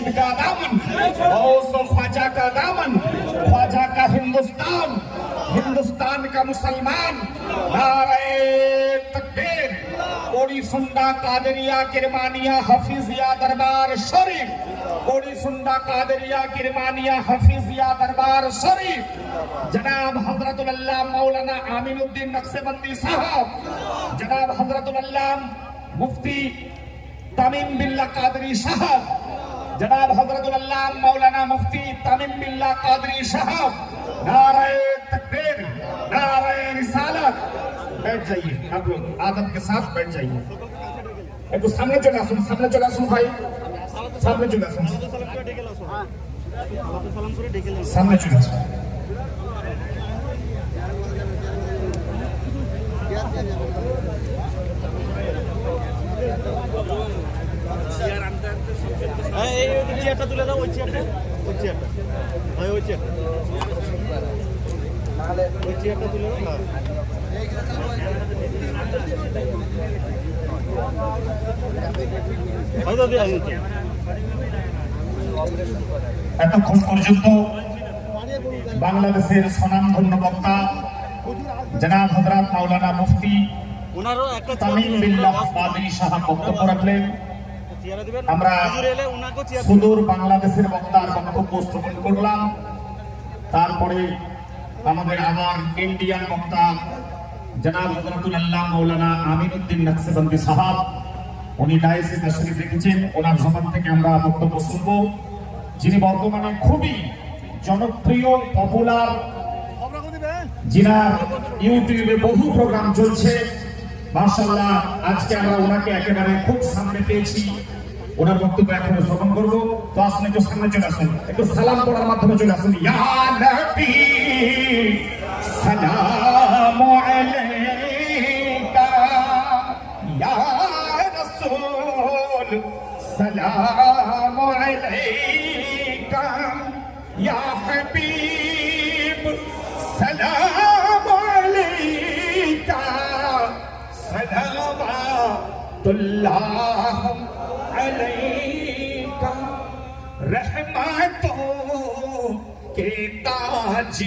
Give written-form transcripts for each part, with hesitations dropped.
मुर्शिद का दामन, गौस ख्वाजा का दामन, ख्वाजा का हिंदुस्तान, हिंदुस्तान का मुसलमान। नारे तकबीर। कोड़ी सुंडा कादरिया किरमानिया हफीजिया दरबार शरीफ, कोड़ी सुंडा कादरिया किरमानिया हफीजिया दरबार शरीफ। जनाब हजरतुल अल्लाह मौलाना आमीनुद्दीन नक्शबंदी साहब, जनाब हजरतुल अल्लाह मुफ्ती तमीम बिल्ला कादरी साहब, जनाब हजरतुल अल्लाह मौलाना मुफ्ती तमीम बिल्ला कादरी साहब। नारे तकबीर, नारे रिसालत। बैठ जाइए आप लोग, आदत के साथ बैठ जाइए। एक सामने चले আসুন, सामने चले আসুন भाई, सामने चले আসুন, सामने चले আসুন। চেয়ারটা তুলে দাও, ওই চেয়ারটা, ওই চেয়ারটা, ভাই ওই চেয়ারটা, ওই চেয়ারটা তুলে দাও। এতক্ষণ পর্যন্ত বাংলাদেশের স্বনামধন্য বক্তা জনাব হযরত মাওলানা মুফতি তামিম বিল্লাহ কাদরি সাহেব বক্তব্য রাখলেন। আমরা সুদূর বাংলাদেশের বক্তার বক্তব্য শ্রবণ করলাম। তারপরে আমাদের আবার ইন্ডিয়ান বক্তা জনাব হযরতুল আল্লাহ মাওলানা আমিনুদ্দিন নকশবন্দি সাহেব, উনি ডায়েসে তাশরীফ রেখেছেন। ওনার জবান থেকে আমরা বক্তব্য শুনবো। যিনি বর্তমানে খুবই জনপ্রিয়, পপুলার, যিনার ইউটিউবে বহু প্রোগ্রাম চলছে। মাশাআল্লাহ, আজকে আমরা ওনাকে একেবারে খুব সামনে পেয়েছি। ওনার বক্তব্য এখন শ্রবণ করবো। তো আসুন একটু সামনে চলে আসুন, একটু সালাম করার মাধ্যমে চলে আসুন। ইয়া নবী সালাম আলাইকা, ইয়া রাসূল সালাম আলাইকা, ইয়া হাবিব সালাম আলাইকা, সালাওয়াতুল্লাহ अलैका। रहमतों के ताज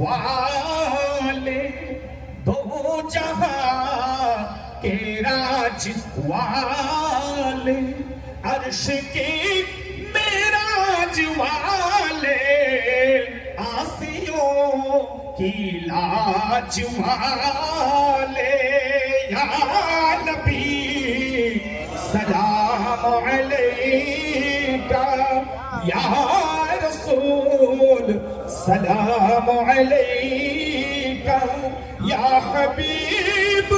वाले, दो जहां के राज वाले, अर्श के मेराज वाले, आसियों की लाज वाले। या नबी सलाम अलैका, या रसूल सलाम अलैका, या हबीब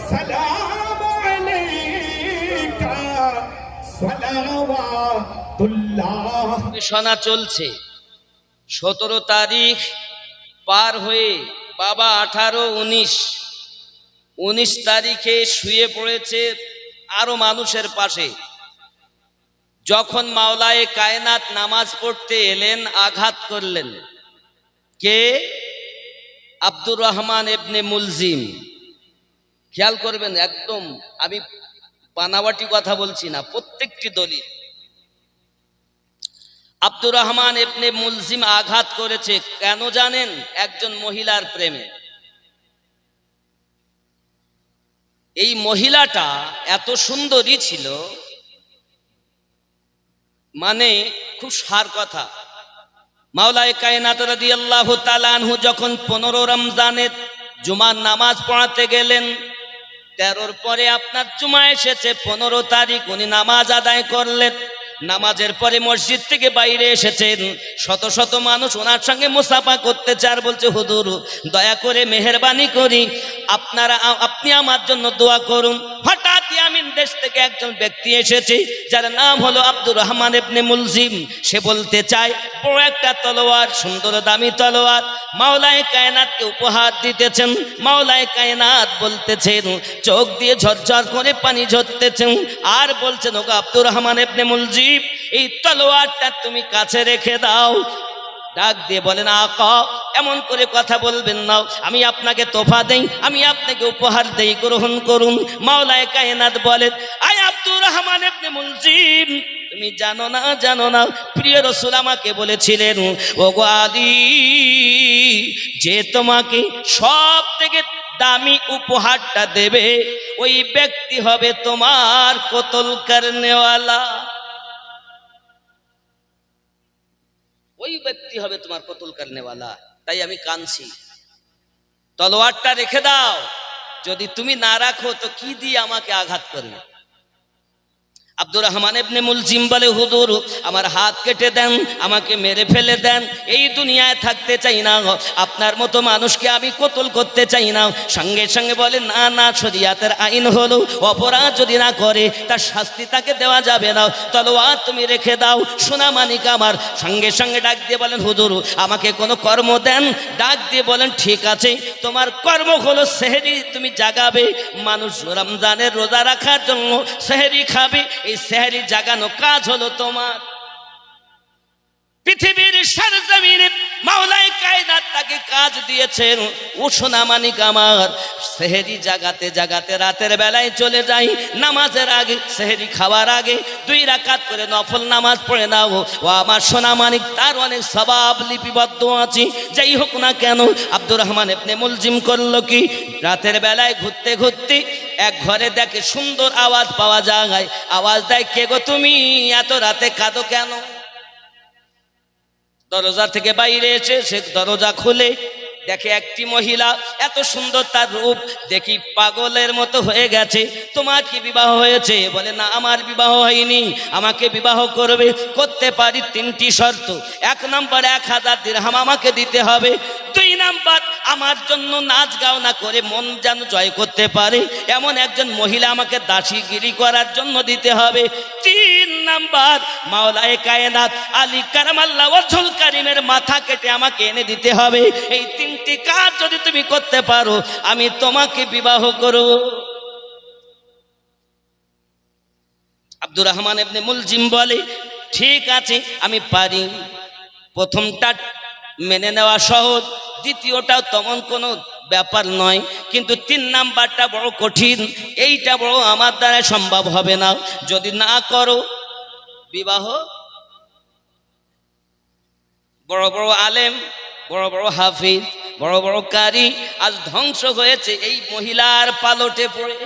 सलाम अलैका, सलावातुल्लाह। শোনা চলছে 17 তারিখ পার হয়ে বাবা 18, 19 তারিখে শুয়ে পড়েছে আরো মানুষের পাশে। যখন মাওলায়ে কায়নাত নামাজ পড়তে এলেন, আঘাত করলেন। কে? আব্দুর রহমান ইবনে মুলজিম। খেয়াল করবেন, একদম আমি বানাওয়াটি কথা বলছি না, প্রত্যেকটি দলিল। আব্দুর রহমান ইবনে মুলজিম আঘাত করেছে কেন জানেন? একজন মহিলার প্রেমে। এই মহিলাটা এত সুন্দরী ছিল, মানে খুব সার কথা। মাওলায়ে কায়নাত রাদিয়াল্লাহু তাআলা আনহু যখন 15 রমজানের জুমার নামাজ পড়াতে গেলেন, 13-র পরে আপনার জুমা এসেছে, 15 তারিখ উনি নামাজ আদায় করলেন। নামাজের পরে মসজিদ থেকে বাইরে এসেছেন, শত শত মানুষ ওনার সঙ্গে মুসাফা করতে চার, বলছে হুজুর দয়া করে মেহেরবানি করি আপনি আমার জন্য দোয়া করুন। হঠাৎ ইয়ামিন দেশ থেকে একজন ব্যক্তি এসেছে যার নাম হলো আব্দুর রহমান ইবনে মুলজিম। সে বলতে চায় বড় একটা তলোয়ার, সুন্দর দামি তলোয়ার মাওলায়ে কায়নাতকে উপহার দিতেছেন। মাওলায়ে কায়নাত বলতেছেন, চোখ দিয়ে ঝরঝর করে পানি ঝরতেছেন, আর বলছেন ওগো আব্দুর রহমান ইবনে মুলজিম, এই তলোয়ারটা তুমি কাছে রেখে দাও। ডাক দিয়ে বলেন, আকা এমন করে কথা বলবেন না, আমি আপনাকে তোফা দেই, আমি আপনাকে উপহার দেই, গ্রহণ করুন। মাওলায়ে কায়নাত বলেন, আয় আব্দুর রহমান ইবনে মুলজিম, তুমি জানো না প্রিয় রাসূল আমাকে বলেছিলেন, ওগো আলী, যে তোমাকে সব থেকে দামি উপহারটা দেবে ওই ব্যক্তি হবে তোমার কতল করনেওয়ালা, ওই ব্যক্তি হবে তোমার কতল করনেওয়ালা। তাই আমি কাঁদছি, তলোয়ারটা রেখে দাও, যদি তুমি না রাখো তো কি দিয়ে আমাকে আঘাত করবে। আব্দুর রহমান ইবনে মুলজিম বলে, হুজুর আমার হাত কেটে দেন, আমাকে মেরে ফেলে দেন, এই দুনিয়ায় থাকতে চাই না, আপনার মতো মানুষকে আমি কতল করতে চাই না। সঙ্গে সঙ্গে বলে, না না, শরিয়াতের আইন হলো অপরাধ যদি না করে তার শাস্তি তাকে দেওয়া যাবে না, তলোয়ার তুমি রেখে দাও। সোনা মানিক আমার সঙ্গে সঙ্গে ডাক দিয়ে বলেন, হুজুর আমাকে কোনো কর্ম দেন। ডাক দিয়ে বলেন, ঠিক আছে, তোমার কর্ম হলো সেহরি তুমি জাগাবে, মানুষ রমজানের রোজা রাখার জন্য সেহরি খাবে, এই সেহরি জাগানো কাজ হলো তোমার। পৃথিবীর সরজমিনে মাওলায়ে কায়নাত তাকে কাজ দিয়েছেন। ও সোনা মানিক আমার, সেহরি জাগাতে জাগাতে রাতের বেলায় চলে যাই, নামাজের আগে সেহরি খাওয়ার আগে 2 রাকাত করে নফল নামাজ পড়ে নাও। ও আমার সোনা মানিক, তার অনেক সওয়াব লিপিবদ্ধ আছে। যাই হোক না কেন, আব্দুর রহমান ইবনে মুলজিম করলো কি, রাতের বেলায় ঘুরতে ঘুরতে এক ঘরে দেখে সুন্দর আওয়াজ পাওয়া যায়। আওয়াজ দেয়, কে গো তুমি, এত রাতে কাঁদো কেন? দরজা থেকে বাইরে এসে সে দরজা খুলে দেখে একটি মহিলা, এত সুন্দর তার রূপ, দেখি পাগলের মতো হয়ে গেছে। তোমার কি বিবাহ হয়েছে? বলে, না আমার বিবাহ হয়নি, আমাকে বিবাহ করতে পারি 3টি শর্ত। 1 নম্বর 1000 দিরহাম আমাকে দিতে হবে। 2 নাম্বার, আমার জন্য নাচ গাও না করে মন যেন জয় করতে পারে এমন একজন মহিলা আমাকে দাসীগিরি করার জন্য দিতে হবে। 3 নাম্বার, মাওলায়ে কায়নাত আলী কারামাল্লাহু ওয়াজহুল কারীমের মাথা কেটে আমাকে এনে দিতে হবে। এই 3টি কাজ যদি তুমি করতে পারো আমি তোমাকে বিবাহ করব। আব্দুর রহমান ইবনে মুলজিম বলে, ঠিক আছে আমি পারি। প্রথমটা মেনে নেওয়া সহজ, দ্বিতীয়টাও তেমন কোনো ব্যাপার নয়, কিন্তু 3 নাম্বারটা বড় কঠিন, এইটা বড় আমার দ্বারা সম্ভব হবে না। যদি না করো বিবাহ, বড় বড় আলেম, বড় বড় হাফিজ, বড় বড় কারি আজ ধ্বংস হয়েছে এই মহিলার পালটে পড়ে।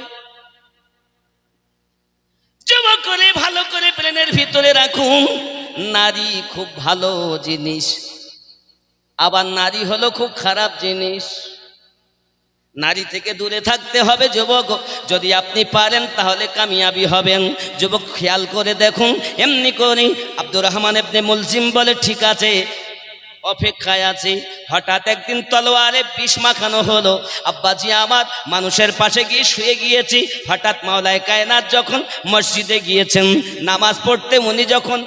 যুবক করে ভালো করে ব্রেনের ভিতরে রাখুন, নারী খুব ভালো জিনিস, আবার নারী হলো খুব খারাপ জিনিস। নারী থেকে দূরে থাকতে হবে যুবক, যদি আপনি পারেন তাহলে কামিয়াবি হবেন। যুবক খেয়াল করে দেখুন, এমনি করে আব্দুর রহমান ইবনে মুলজিম বলে, ঠিক আছে অপেক্ষায় আছি। হঠাৎ একদিন তলোয়ারে বিষ মাখানো হলো। আব্বাজি আমার মানুষের পাশে গিয়ে শুয়ে গিয়েছি, হঠাৎ মাওলায়ে কায়নাত যখন মসজিদে গিয়েছেন নামাজ পড়তে, উনি যখন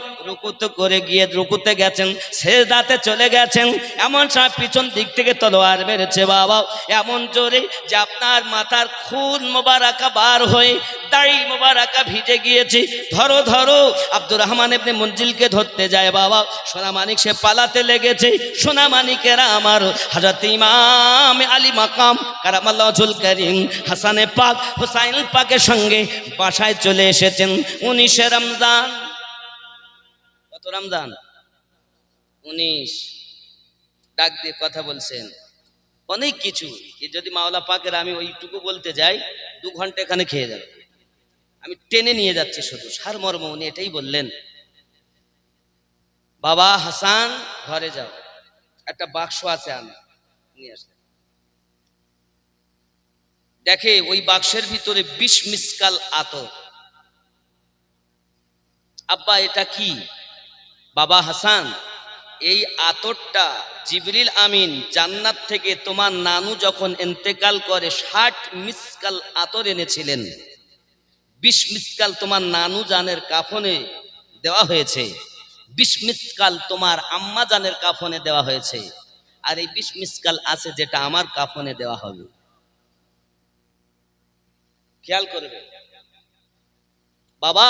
রুকুতে গেছেন, সেজদাতে চলে গেছেন, এমন সময় পিছন দিক থেকে তলোয়ার মেরেছে বাবা, এমন জোরে যে আপনার মাথার খুন মোবারকা বার হয়ে দাড়ি মোবারকা ভিজে গিয়েছে। ধরো ধরো, আব্দুর রহমান ইবনে মুলজিমকে ধরতে যায় বাবা, সোনামানিক সে পালাতে লেগেছে। সোনামানিকেরা আমার হযরত ইমাম আলী মাকাম কারামাল্লাহু ওয়াজহুল কারীম হাসানে পাক হুসাইন পাকের সঙ্গে বাসায় চলে এসেছেন। 19 রমজান, কত রমজান? 19। ডাক দিয়ে কথা বলছেন অনেক কিছু, যদি মাওলা পাকের আমি ওইটুকু বলতে যাই 2 ঘন্টা এখানে খেয়ে যাবে। আমি টেনে নিয়ে যাচ্ছি শুধু সারমর্ম। উনি এটাই বললেন, বাবা হাসান ঘরে যাও, একটা বাক্স আছে আমি নিয়ে আসলাম। দেখে ওই বাক্সের ভিতরে 20 মিসকাল আতর। আব্বা এটা কি? বাবা হাসান, এই আতরটা জিবরিল আমিন জান্নাত থেকে তোমার নানু যখন ইন্তেকাল করে 60 মিসকাল আতর এনেছিলেন। 20 মিসকাল তোমার নানু জানের কাফনে দেওয়া হয়েছে, 20 মিসকাল তোমার আম্মা জানের কাফনে দেওয়া হয়েছে, আর এই 20 মিসকাল আছে যেটা আমার কাফনে দেওয়া হবে। খেয়াল করবে বাবা।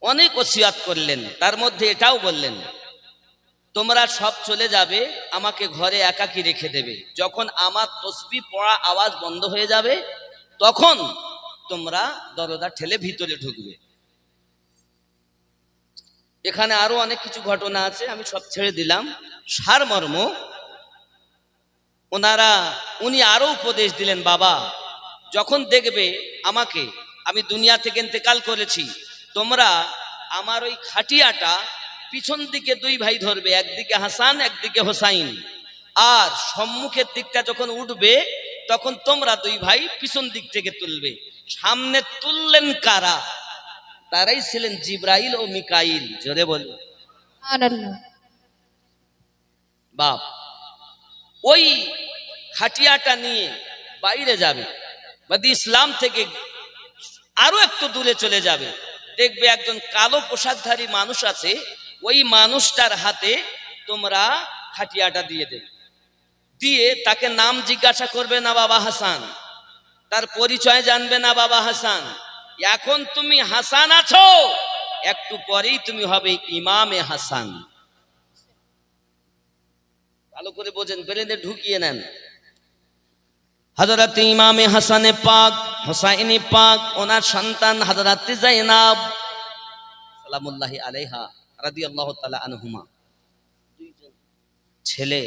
অনেক ওসিয়াত করলেন, তার মধ্যে এটাও বললেন, তোমরা সব চলে যাবে, আমাকে ঘরে একাকী রেখে দেবে। যখন আমার তসবিহ পড়া আওয়াজ বন্ধ হয়ে যাবে তখন তোমরা দরজা ঠেলে ভিতরে ঢুকবে। এখানে আরো অনেক কিছু ঘটনা আছে, আমি সব ছেড়ে দিলাম। সারমর্ম উনি আরো উপদেশ দিলেন, বাবা যখন দেখবে আমাকে, আমি দুনিয়া থেকে ইন্তেকাল করেছি, তোমরা আমার ওই খাটিয়াটা পিছন দিকে দুই ভাই ধরবে, একদিকে হাসান একদিকে হোসাইন, আর সম্মুখের দিকটা যখন উঠবে তখন তোমরা দুই ভাই পিছন দিক থেকে তুলবে। সামনে তুললেন কারা? তারাই ছিলেন জিব্রাইল ও মিকাইল। জোরে বলুন সুবহানাল্লাহ। বাপ ওই খাটিয়াটা নিয়ে বাইরে যাবে, বাদি ইসলাম থেকে আরো একটু দূরে চলে যাবে, দেখবে একজন কালো পোশাকধারী মানুষ আছে, ওই মানুষটার হাতে তোমরা খাটিয়াটা দিয়ে দেবে, দিয়ে তাকে নাম জিজ্ঞাসা করবে না বাবা হাসান, তার পরিচয় জানবে না বাবা হাসান। এখন তুমি হাসান আছো, একটু পরেই তুমি হবে ইমামে হাসান। ভালো করে বোঝেন, ব্রেনে ঢুকিয়ে নেন। হযরত ইমামে হাসানে পাক, হোসাইনি পাক, ওনার সন্তান হযরত যায়েনাব সালামুল্লাহি আলাইহা রাদিয়াল্লাহু তাআলা আনহুমা, দুইজন ছেলে,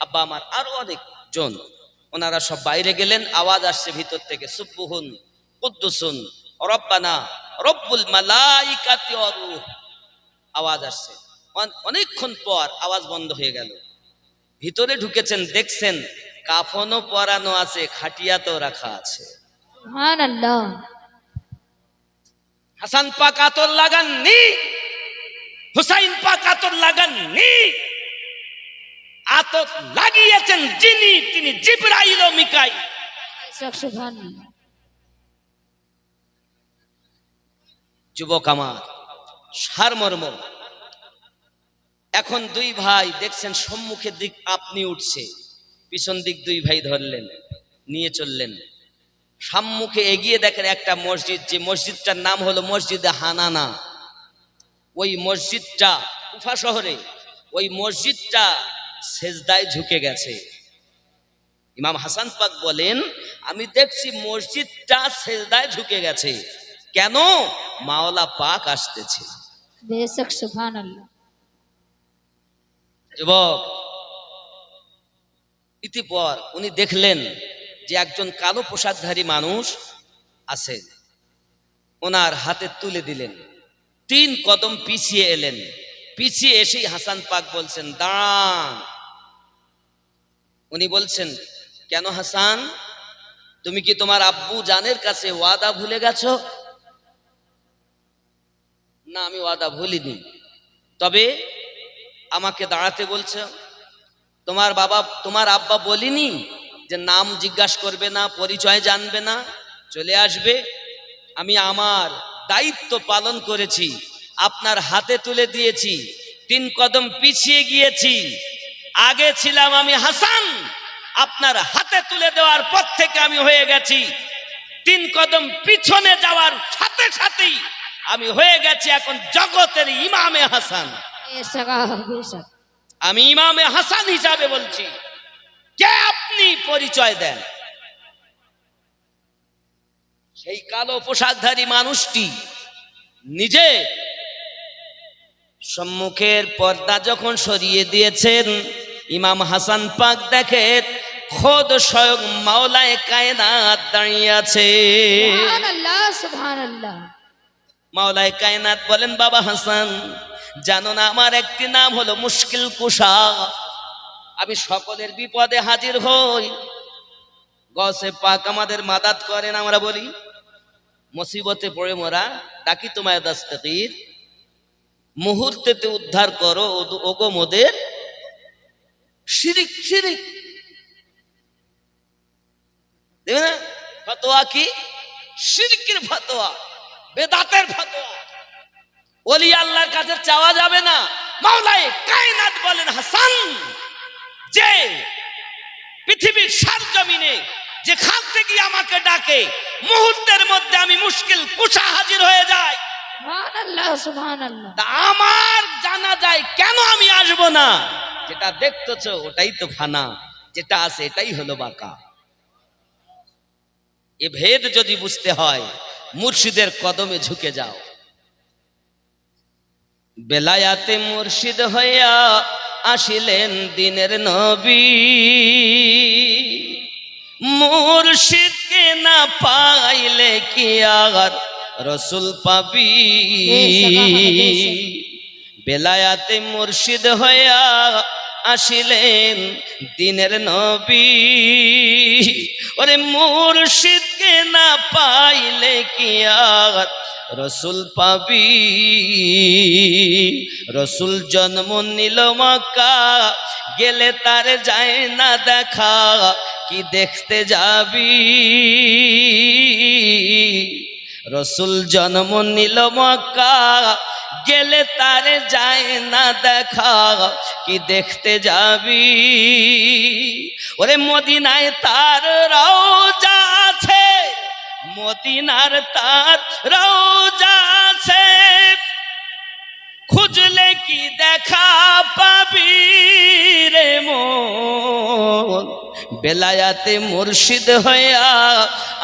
আব্বা আমার আরো অনেক জন, ওনারা সব বাইরে গেলেন। আওয়াজ আসছে ভিতর থেকে, সুবহুন কুদ্দুসুন রব্বানা রব্বুল মালাইকাতি ওয়ার রূহ। আওয়াজ আসছে, অনেকক্ষণ পর আওয়াজ বন্ধ হয়ে গেল। ভিতরে ঢুকেছেন, দেখছেন কাফনও পরানো আছে, খাটিয়াতেও রাখা আছে। সুবহানাল্লাহ। হাসান পাক আতর লাগাননি, হুসাইন পাক আতর লাগাননি, আতর লাগিয়েছেন যিনি, তিনি জিবরাইল ও মিকাইল। সুবহানাল্লাহ। যুবক আমার, সারমর্ম, এখন দুই ভাই দেখছেন সম্মুখের দিক আপনি উঠছে, পিছন দিক দুই ভাই ধরলেন, নিয়ে চললেন। সম্মুখে এগিয়ে দেখেন একটা মসজিদ, যে মসজিদটার নাম হলো মসজিদে হানানা। ওই মসজিদটা কুফা শহরে, ওই মসজিদটা সেজদায় ঝুঁকে গেছে। ইমাম হাসান পাক বলেন, আমি দেখছি মসজিদটা সেজদায় ঝুঁকে গেছে। কেন? মাওলা পাক আসতেছে। বেশক সুবহানাল্লাহ। যুবক, ইতিপর উনি দেখলেন যে একজন কালো পোশাকধারী মানুষ আছে, ওনার হাতে তুলে দিলেন, 3 কদম পিছিয়ে এলেন। পিছিয়ে এসেই হাসান পাক বলছেন, দাঁড়ান। উনি বলছেন, কেন হাসান, তুমি কি তোমার আব্বু জানের কাছে ওয়াদা ভুলে গেছো? না, আমি ওয়াদা ভুলিনি, তবে আমাকে দাঁড়াতে বলছে। তোমার আব্বা বলিনি যে নাম জিজ্ঞাসা করবে না, পরিচয় জানবে না, চলে আসবে? আমি আমার দায়িত্ব পালন করেছি, আপনার হাতে তুলে দিয়েছি, 3 কদম পিছিয়ে গিয়েছি। আগে ছিলাম আমি হাসান, আপনার হাতে তুলে দেওয়ার পর থেকে আমি হয়ে গেছি 3 কদম পিছনে যাওয়ার সাথে সাথেই আমি হয়ে গেছি এখন জগতের ইমামে হাসান। বেশক। আমি ইমামে হাসান হিসাবে বলছি। কে আপনি? পরিচয় দেন। সেই কালো পোশাকধারী মানুষটি নিজে সম্মুখের পর্দা যখন সরিয়ে দিয়েছেন, ইমাম হাসান পাক দেখেন খোদ স্বয়ং মাওলায়ে কায়নাত দাঁড়িয়ে আছে। সুবহানাল্লাহ সুবহানাল্লাহ। মাওলায়ে কায়নাত বলেন, বাবা হাসান, জানো না আমার একটি নাম হলো মুশকিল কুশা, আমি সকলের বিপদে হাজির হই। গসে পাক আমাদের মাদাত করেন, আমরা বলি মুসিবতে পড়ে মোরা ডাকি তোমায় দাস্তাগীর, মুহূর্তেতে উদ্ধার করো ওগো মোদের শিরিক। শিরিক দেখবে না ফতোয়া কি? শিরকের ফতোয়া, বেদাতের ফতোয়া। ওলি আল্লাহর কাছে চাওয়া যাবে না। মাওলায়ে কায়নাত বলেন, হাসান, যে পৃথিবীর সারজমিনে যেখান থেকে আমাকে ডাকে, মুহূর্তের মধ্যে আমি মুশকিল কুশা হাজির হয়ে যাই। সুবহানাল্লাহ সুবহানাল্লাহ। তা আমার জানা যায় কেন আমি আসব না? যেটা দেখতেছ ওটাই তো ফানা, যেটা আছে এটাই হলো বাকা। এ ভেদ যদি বুঝতে হয় মুর্শিদের কদমে ঝুঁকে যাও। বেলায়াতে মুর্শিদ হইয়া আসিলেন দিনের নবী, মুর্শিদকে না পাইলে কি আর রসুল পাবি। বেলায়াতে মুর্শিদ হইয়া আসিলেন দিনের নবী, ওরে মুর্শিদকে না পাইলে কি আর রসুল পাবি। রসুল জন্ম নিল মক্কা, গেলে তার যায় না দেখা, কি দেখতে যাবি। রসুল জন্ম নিল মক্কা, গেলে তার যায় না দেখা, কি দেখতে যাবি। ওরে মদিনায় তার রওজা আছে, মদিনার তার রওজা আছে, খুঁজলে কি দেখা পাবি রে মন। বেলায়াতে মুর্শিদ হইয়া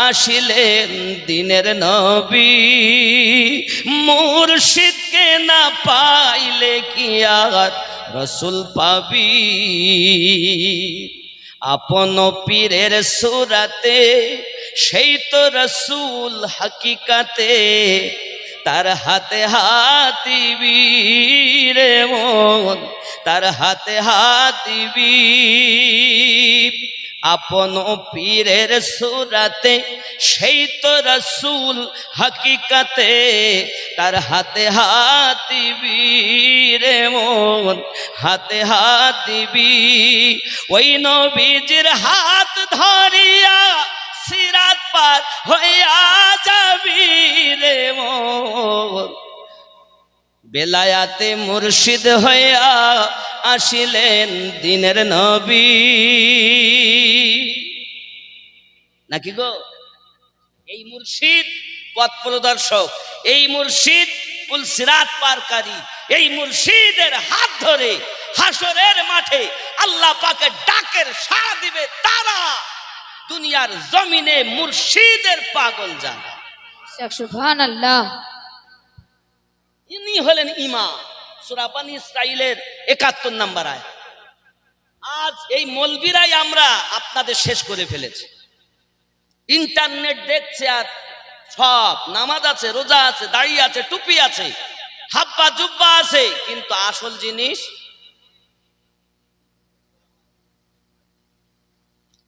আসিলেন দিনের নবী, মুর্শিদকে না পাইলে কি আর রসুল পাবি। আপন পীরের সুরাতে সেই তো রসুল হাকিকাতে, তার হাতে হাত দিবি রে মন, তার হাতে হাত দিবি। আপন পীরের সুরাতে সেই তো রসুল হাকিকাতে, তার হাতে হাত দিবি রে মন, হাতে হাত দিবি। ওই নবীজির হাত ধরিয়া সিরাত পার হইয়া যাবি রে মন। বেলায়াতে মুর্শিদ হইয়া আসিলেন দিনের নবী। নাকি গো? এই মুর্শিদ পথ প্রদর্শক, এই মুর্শিদ পুল সিরাত পারকারী, এই মুর্শিদের হাত ধরে হাসরের মাঠে আল্লাহ পাকের ডাকের সাড়া দিবে তারা দুনিয়ার জমিনে মুর্শিদের পাগল যারা। সুবহানাল্লাহ। ইনি হলেন ইমাম। সূরা বনী ইসরাঈলের ৭১ নম্বর আয়াত। আজ এই মৌলবীরাই আমরা আপনাদের শেষ করে ফেলেছি। ইন্টারনেট দেখছে আর সব নামাজ আছে, রোজা আছে, দাড়ি আছে, টুপি আছে, হাব্বা জুব্বা আছে, কিন্তু আসল জিনিস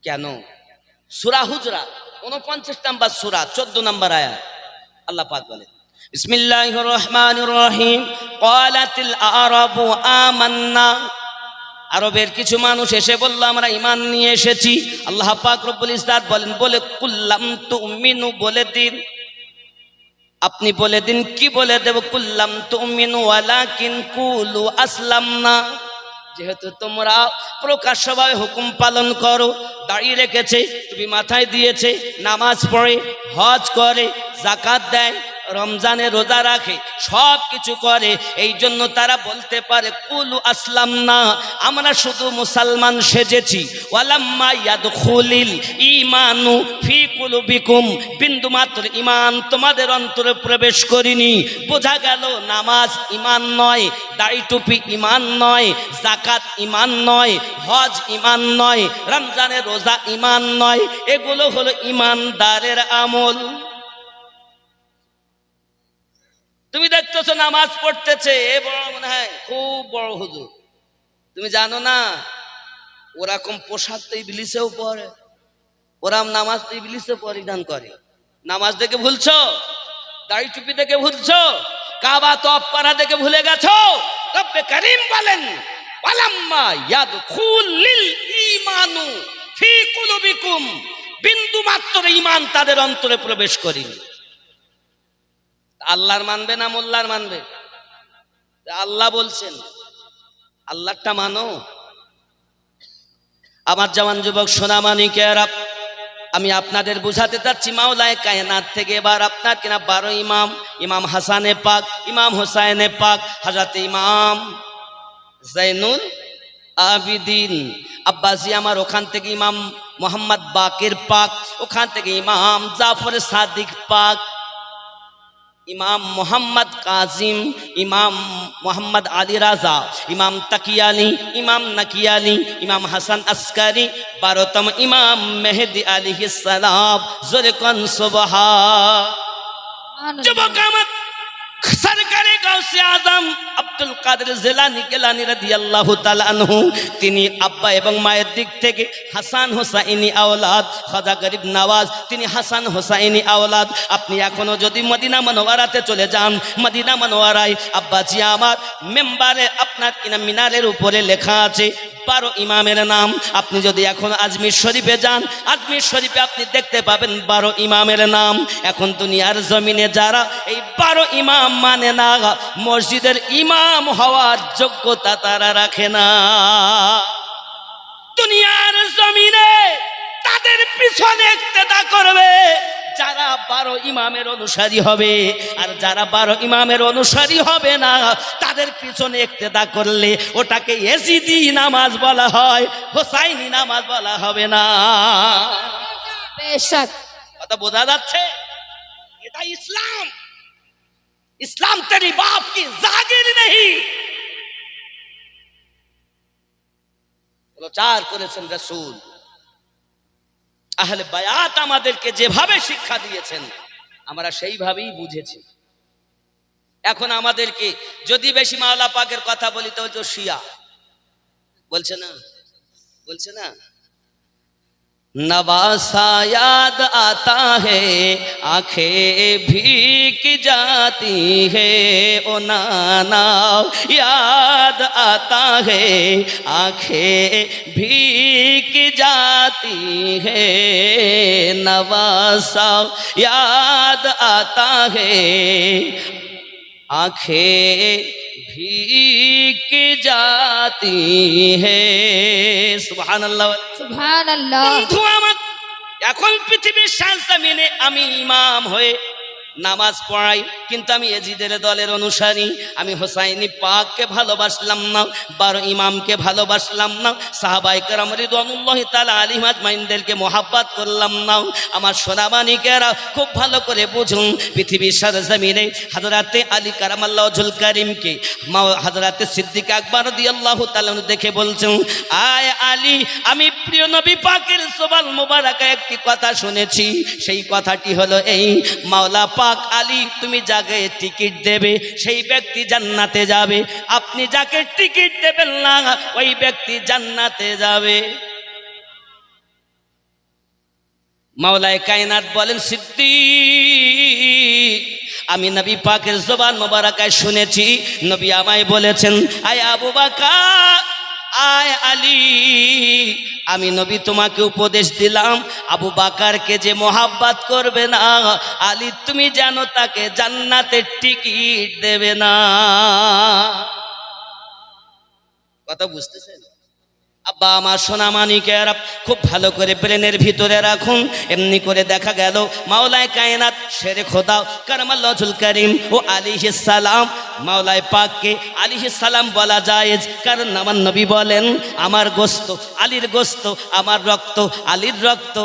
কেন? সূরা হুজরাত ৪৯ নম্বর সূরা ১৪ নম্বর আয়াত আল্লাহ পাক বলেন, বিসমিল্লাহির রহমানির রহিম, ক্বালাতিল আরাবু আমান্না। আরবের কিছু মানুষ এসে বলল আমরা ঈমান নিয়ে এসেছি। আল্লাহ পাক রব্বুল ইজ্জাত বলেন, বলে কুল্লাম তুমিনু, বলে দিন, আপনি বলে দিন। কি বলে দেব? কুল্লাম তুমিনু ওয়ালাকিন কুলু আসলামনা। যেহেতু তোমরা প্রকাশ্যভাবে হুকুম পালন করো, দাড়ি রেখেছে, টুপি মাথায় দিয়েছে, নামাজ পড়ে, হজ করে, যাকাত দেয়, রমজানে রোজা রাখে, সব কিছু করে, এই জন্য তারা বলতে পারে কুলু আসলাম না, আমরা শুধু মুসলমান সেজেছি। ওয়ালাম্মা ইয়াদখুলিল ঈমানু ফি কুলুবিকুম, বিন্দু মাত্র ঈমান তোমাদের অন্তরে প্রবেশ করিনি। বোঝা গেল নামাজ ঈমান নয়, দাড়ি টুপি ঈমান নয়, যাকাত ঈমান নয়, হজ ঈমান নয়, রমজানে রোজা ঈমান নয়, এগুলো হলো ঈমানদারের আমল। তুমি দেখতেছো নামাজ পড়তেছে, এ বড় মনে হয় খুব বড় হুজুর। তুমি জানো না ওরকম পোশাক তো ইবলিসেও পরে, ওরাম নামাজ তো ইবলিসে পরিধান করে। নামাজ দেখে ভুলছো, দাড়ি টুপি দেখে ভুলছো, কাবা তওয়াফ করা দেখে ভুলে গেছো। রব্বে কারীম বলেন, ওয়ালাম্মা ইয়াদখুলিল ঈমানু ফি কুলুবিকুম, বিন্দু মাত্র ঈমান তাদের অন্তরে প্রবেশ করেনি। আল্লাহর মানবে না মোল্লার মানবে? আল্লাহ বলছেন, আল্লাহটা মানো। আমার জওয়ান যুবক সোনামানিকেরা, আমি আপনাদের বুঝাতে চাচ্ছি মাওলায়ে কায়নাত থেকে এবার আপনার কিনা 12 ইমাম, ইমাম হাসানে পাক, ইমাম হোসাইনে পাক, হযরত ইমাম জাইনুল আবিদিন আব্বাসী, আমার ওখান থেকে ইমাম মোহাম্মদ বাকের পাক, ওখান থেকে ইমাম জাফর সাদিক পাক, ইমাম মোহাম্মদ কাজিম, ইমাম মোহাম্মদ আলী রাজা, ইমাম তাকিয়ালি, ইমাম নাকিয়ালি, ইমাম হাসান আসকারি, 12তম ইমাম মেহেদি আলাইহিস সালাম। জোরে কোন সুবহান। যুবক আমার সরকারে গাউসে আজম আব্দুল কাদের জিলানী গিলানী রাদিয়াল্লাহু তাআলা আনহু, তিনি আব্বা এবং মায়ের দিক থেকে হাসান হোসাইনি আওলাদ। খাজা গরিব নওয়াজ তিনি হাসান হোসাইনি আওলাদ। আপনি এখনো যদি মদিনা মনোয়ারাতে চলে যান, মদিনা মনোয়ারায় আব্বাজি আমার মেম্বারে আপনার মিনারের উপরে লেখা আছে 12 ইমামের নাম। আপনি যদি এখন আজমির শরীফে যান, আজমির শরীফে আপনি দেখতে পাবেন 12 ইমামের নাম। এখন দুনিয়ার জমিনে যারা এই 12 ইমাম মানে না, মসজিদের ইমাম হওয়ার যোগ্যতা তারা রাখে না। দুনিয়ার জমিনে তাদের পিছনে ইক্তেদা করবে যারা 12 ইমামের অনুসারী হবে, আর যারা 12 ইমামের অনুসারী হবে না তাদের পিছনে ইক্তেদা করলে ওটাকে এজিদি নামাজ বলা হয়, হোসাইনি নামাজ বলা হবে না। बेशक কথা বোঝা যাচ্ছে? এটা ইসলাম। ইসলাম তেরি বাপ কি জাগির নেই, প্রচার করেছেন রাসূল। আহলে বায়াত আমাদেরকে যেভাবে শিক্ষা দিয়েছেন আমরা সেইভাবেই বুঝেছি। এখন আমাদেরকে যদি বেশি মাওলা পাকের কথা বলি তো শিয়া বলছে না, বলছে না, नवासा याद आता है आंखें भीग जाती है, ओ नाना याद आता है आंखें भीग जाती है, नवासा याद आता है आंखें भीग जाती है। सुभान अल्लाह, सुभान अल्लाह। বন্ধু আমার, এখন পৃথিবীর সামনে আমি ইমাম হয়ে নামাজ পড়াই, কিন্তু আমি এজিদের দলের অনুসারী। আমি হোসাইনি পাককে ভালোবাসলাম না, 12 ইমামকে ভালোবাসলাম না, সাহাবায়ে কেরাম রিদওয়ানুল্লাহি তাআলা আলাইহিম আজমাইনদেরকে মোহাব্বত করলাম না। আমার সোনামানিকেরা খুব ভালো করে বুঝুন, পৃথিবীর সরজমিনে হযরতে আলী কারামাল্লাহু ওয়াজহুল কারীমকে হযরতে সিদ্দিক আকবর রাদিয়াল্লাহু তাআলা দেখে বলছেন, আয় আলী, আমি প্রিয় নবী পাকের জবান মোবারকা একটি কথা শুনেছি। সেই কথাটি হলো এই, মাওলা পাক আলী তুমি যাকে টিকিট দেবে সেই ব্যক্তি জান্নাতে যাবে, আপনি যাকে টিকিট দেবেন না ওই ব্যক্তি জান্নাতে যাবে। মাওলায়ে কায়নাত বলেন, সিদ্দিক আমি নবী পাকের জবান মোবারকায় শুনেছি, নবী আমায় বলেছেন, আয় আবু বকর, আয় আলী, আমি নবী তোমাকে উপদেশ দিলাম, আবু বকরকে যে মোহাব্বত করবে না, আলী তুমি জানো তাকে জান্নাতের টিকিট দেবে না। কথা বুঝতেছেন? আব্বা আমার সোনামানিকেরা খুব ভালো করে ব্রেনের ভিতরে রাখুন। এমনি করে দেখা গেল মাওলায়ে কায়নাত শেরে খোদা কারামাল্লাহু ওয়াজহুল কারীম ও আলাইহিস সালাম, মাওলায়ে পাককে আলাইহিস সালাম বলা জায়েজ, কারণ আমার নবী বলেন, আমার গোশত আলীর গোশত, আমার রক্ত আলীর রক্ত।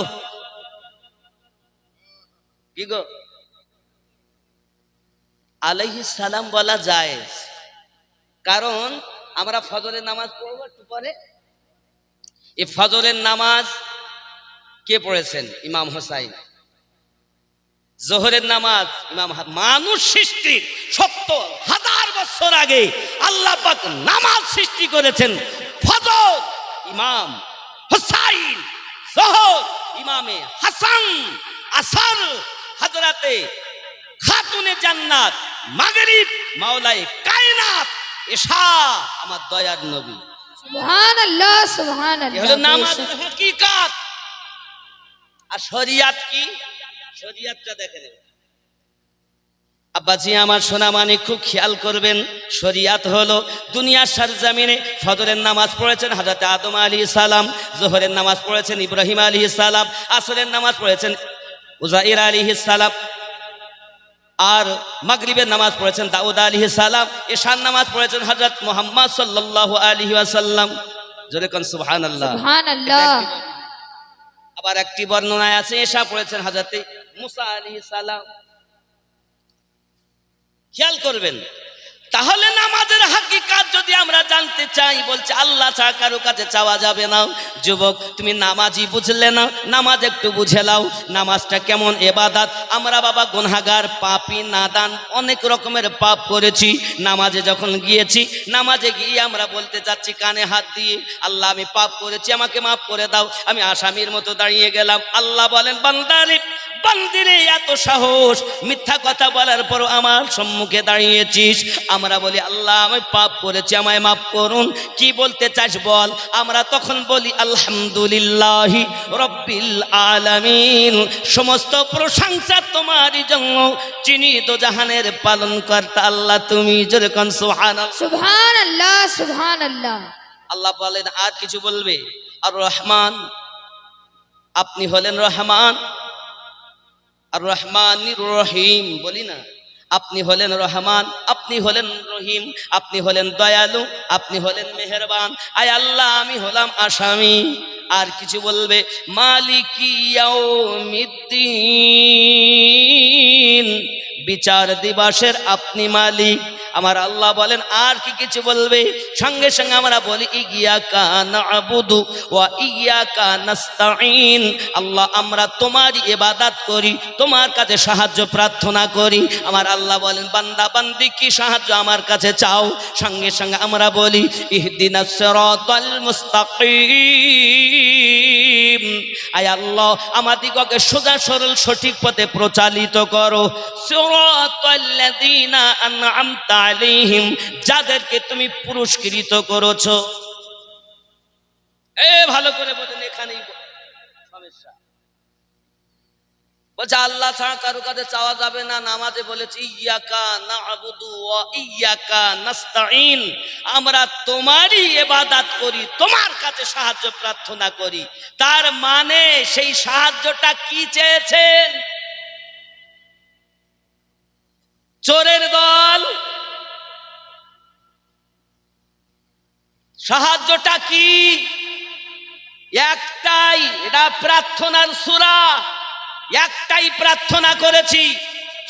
কি গো, আলাইহিস সালাম বলা জায়েজ, কারণ আমরা ফজরের নামাজ পড়ব একটু পরে। এই ফজরের নামাজ কে পড়েছেন? ইমাম হোসাইন। জোহরের নামাজ ইমাম, মানুষ সৃষ্টির 70,000 বছর আগে আল্লাহ পাক নামাজ সৃষ্টি করেছেন। ফজর ইমাম হোসাইন, জোহর ইমামে হাসান, আসর হযরতে খাতুনে জান্নাত, মাগরিব মাওলায়ে কায়নাত, এশা আমার দয়ার নবী। सुभान अल्लाह, सुभान এ হলো अल्लाह। নামাজের হাকিকাত। আর শরিয়াত কি? শরিয়াতটা দেখেন আব্বাজি আমার সোনামানিক, খুব খেয়াল করবেন। শরিয়াত হলো দুনিয়ার সরজমিনে ফজরের নামাজ পড়েছেন হযরত আদম আলাইহিস সালাম, যোহরের নামাজ পড়েছেন ইব্রাহিম আলাইহিস সালাম, আসরের নামাজ পড়েছেন উযাইর আলাইহিস সালাম, আর মাগরিবের নামাজ পড়েছেন দাউদ আলাইহিস সালাম, এশার নামাজ পড়েছেন হযরত মুহাম্মদ সাল্লাল্লাহু আলাইহি ওয়াসাল্লাম। জোরে কোন সুবহানাল্লাহ, सुभान अल्लाह। আবার একটি বর্ণনায় আছে এশা পড়েছেন হযরতে মুসা আলাইহিস সালাম। খেয়াল করবেন, তাহলে নামাজের হাকিকাত যদি আমরা জানতে চাই, বলছে আল্লাহ ছাড়া কারো কাছে চাওয়া যাবে না। যুবক, তুমি নামাজি বুঝলে না, নামাজ একটু বুঝে নাও। নামাজটা কেমন ইবাদত। আমরা বাবা গুনাহগার, পাপী, নাদান, অনেক রকমের পাপ করেছি। নামাজে যখন গিয়েছি, নামাজে গিয়ে আমরা বলতে চাচ্ছি কানে হাত দিয়ে, আল্লাহ আমি পাপ করেছি, আমাকে মাফ করে দাও। আমি আসামির মতো দাঁড়িয়ে গেলাম। আল্লাহ বলেন, বান্দারে বান্দিরে এত সাহস, মিথ্যা কথা বলার পর আমার সম্মুখে দাঁড়িয়েছিস। আমরা বলি আল্লাহ আমি পাপ করেছি, আমায় মাফ করুন। কি বলতে চাস বল। আমরা তখন বলি আলহামদুলিল্লাহি রাব্বিল আলামিন, সমস্ত প্রশংসা তোমারই জন্য, যিনি দোজাহানের পালনকর্তা আল্লাহ তুমি। জোরে কোন সুবহানাল্লাহ। সুবহানাল্লাহ সুবহানাল্লাহ। আল্লাহ বলেন আর কিছু বলবে, আর রহমান, আপনি হলেন রহমান। আর রহমানির রহিম বলি না, আপনি হলেন রহমান, আপনি হলেন রহিম, আপনি হলেন দয়ালু, আপনি হলেন মেহেরবান। আয় আল্লাহ আমি হলাম আসামি। আর কিছু বলবে, মালিকি ইয়াউমিদ্দিন, বিচার দিবসের আপনি মালিক। আমার আল্লাহ বলেন আর কি কিছু বলবে। সঙ্গে সঙ্গে আমরা বলি ইয়্যাকা না'বুদু ওয়া ইয়্যাকা নাস্তাঈন, আল্লাহ আমরা তোমারই ইবাদত করি, তোমার কাছে সাহায্য প্রার্থনা করি। আমার আল্লাহ বলেন বান্দা বান্দি কি সাহায্য আমার কাছে চাও। সঙ্গে সঙ্গে আমরা বলি ইহদিনাস সিরাতাল মুস্তাকিম, আয় আল্লাহ আমাদিগকে সোজা সরল সঠিক পথে প্রচালিত করো। সিরাতাল্লাযীনা আন'আমতা আলাইহিম, যাদেরকে তুমি পুরস্কৃত করেছো। ভালো করে বলেন, এখানেই সমস্যা। বলছে আল্লাহ ছাড়া কারো কাছে চাওয়া যাবে না। নামাজে বলেছে ইয়্যাকা না'বুদু ওয়া ইয়্যাকা নাস্তাঈন, আমরা তোমারই ইবাদত করি, তোমার কাছে সাহায্য প্রার্থনা করি। তার মানে সেই সাহায্যটা কি চেয়েছেন? চোরের দল সাহায্যটা কি? একটাই, এটা প্রার্থনার সূরা, একটাই প্রার্থনা করেছি,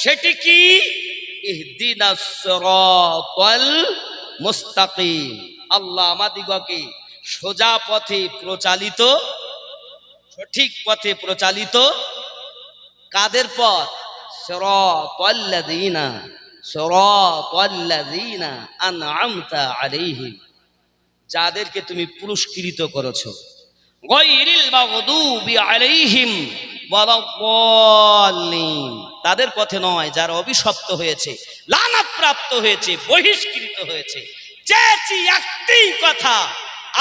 সেটি কি? ইহদিনাস সিরাতাল মুস্তাকিম, আল্লাহ আমাদিগকে সোজা পথে প্রচালিত, সঠিক পথে প্রচালিত। কাদের পথ? সিরাতাল্লাযীনা আন'আমতা আলাইহিম, যাদেরকে তুমি পুরস্কৃত করেছো। গায়রিল মাগদুবি আলাইহিম ওয়ালাদ-দাল্লিন, তাদের পথে নয় যারা অভিশপ্ত হয়েছে, লানত প্রাপ্ত হয়েছে, বহিষ্কৃত হয়েছে। চেয়েছি একটি কথা,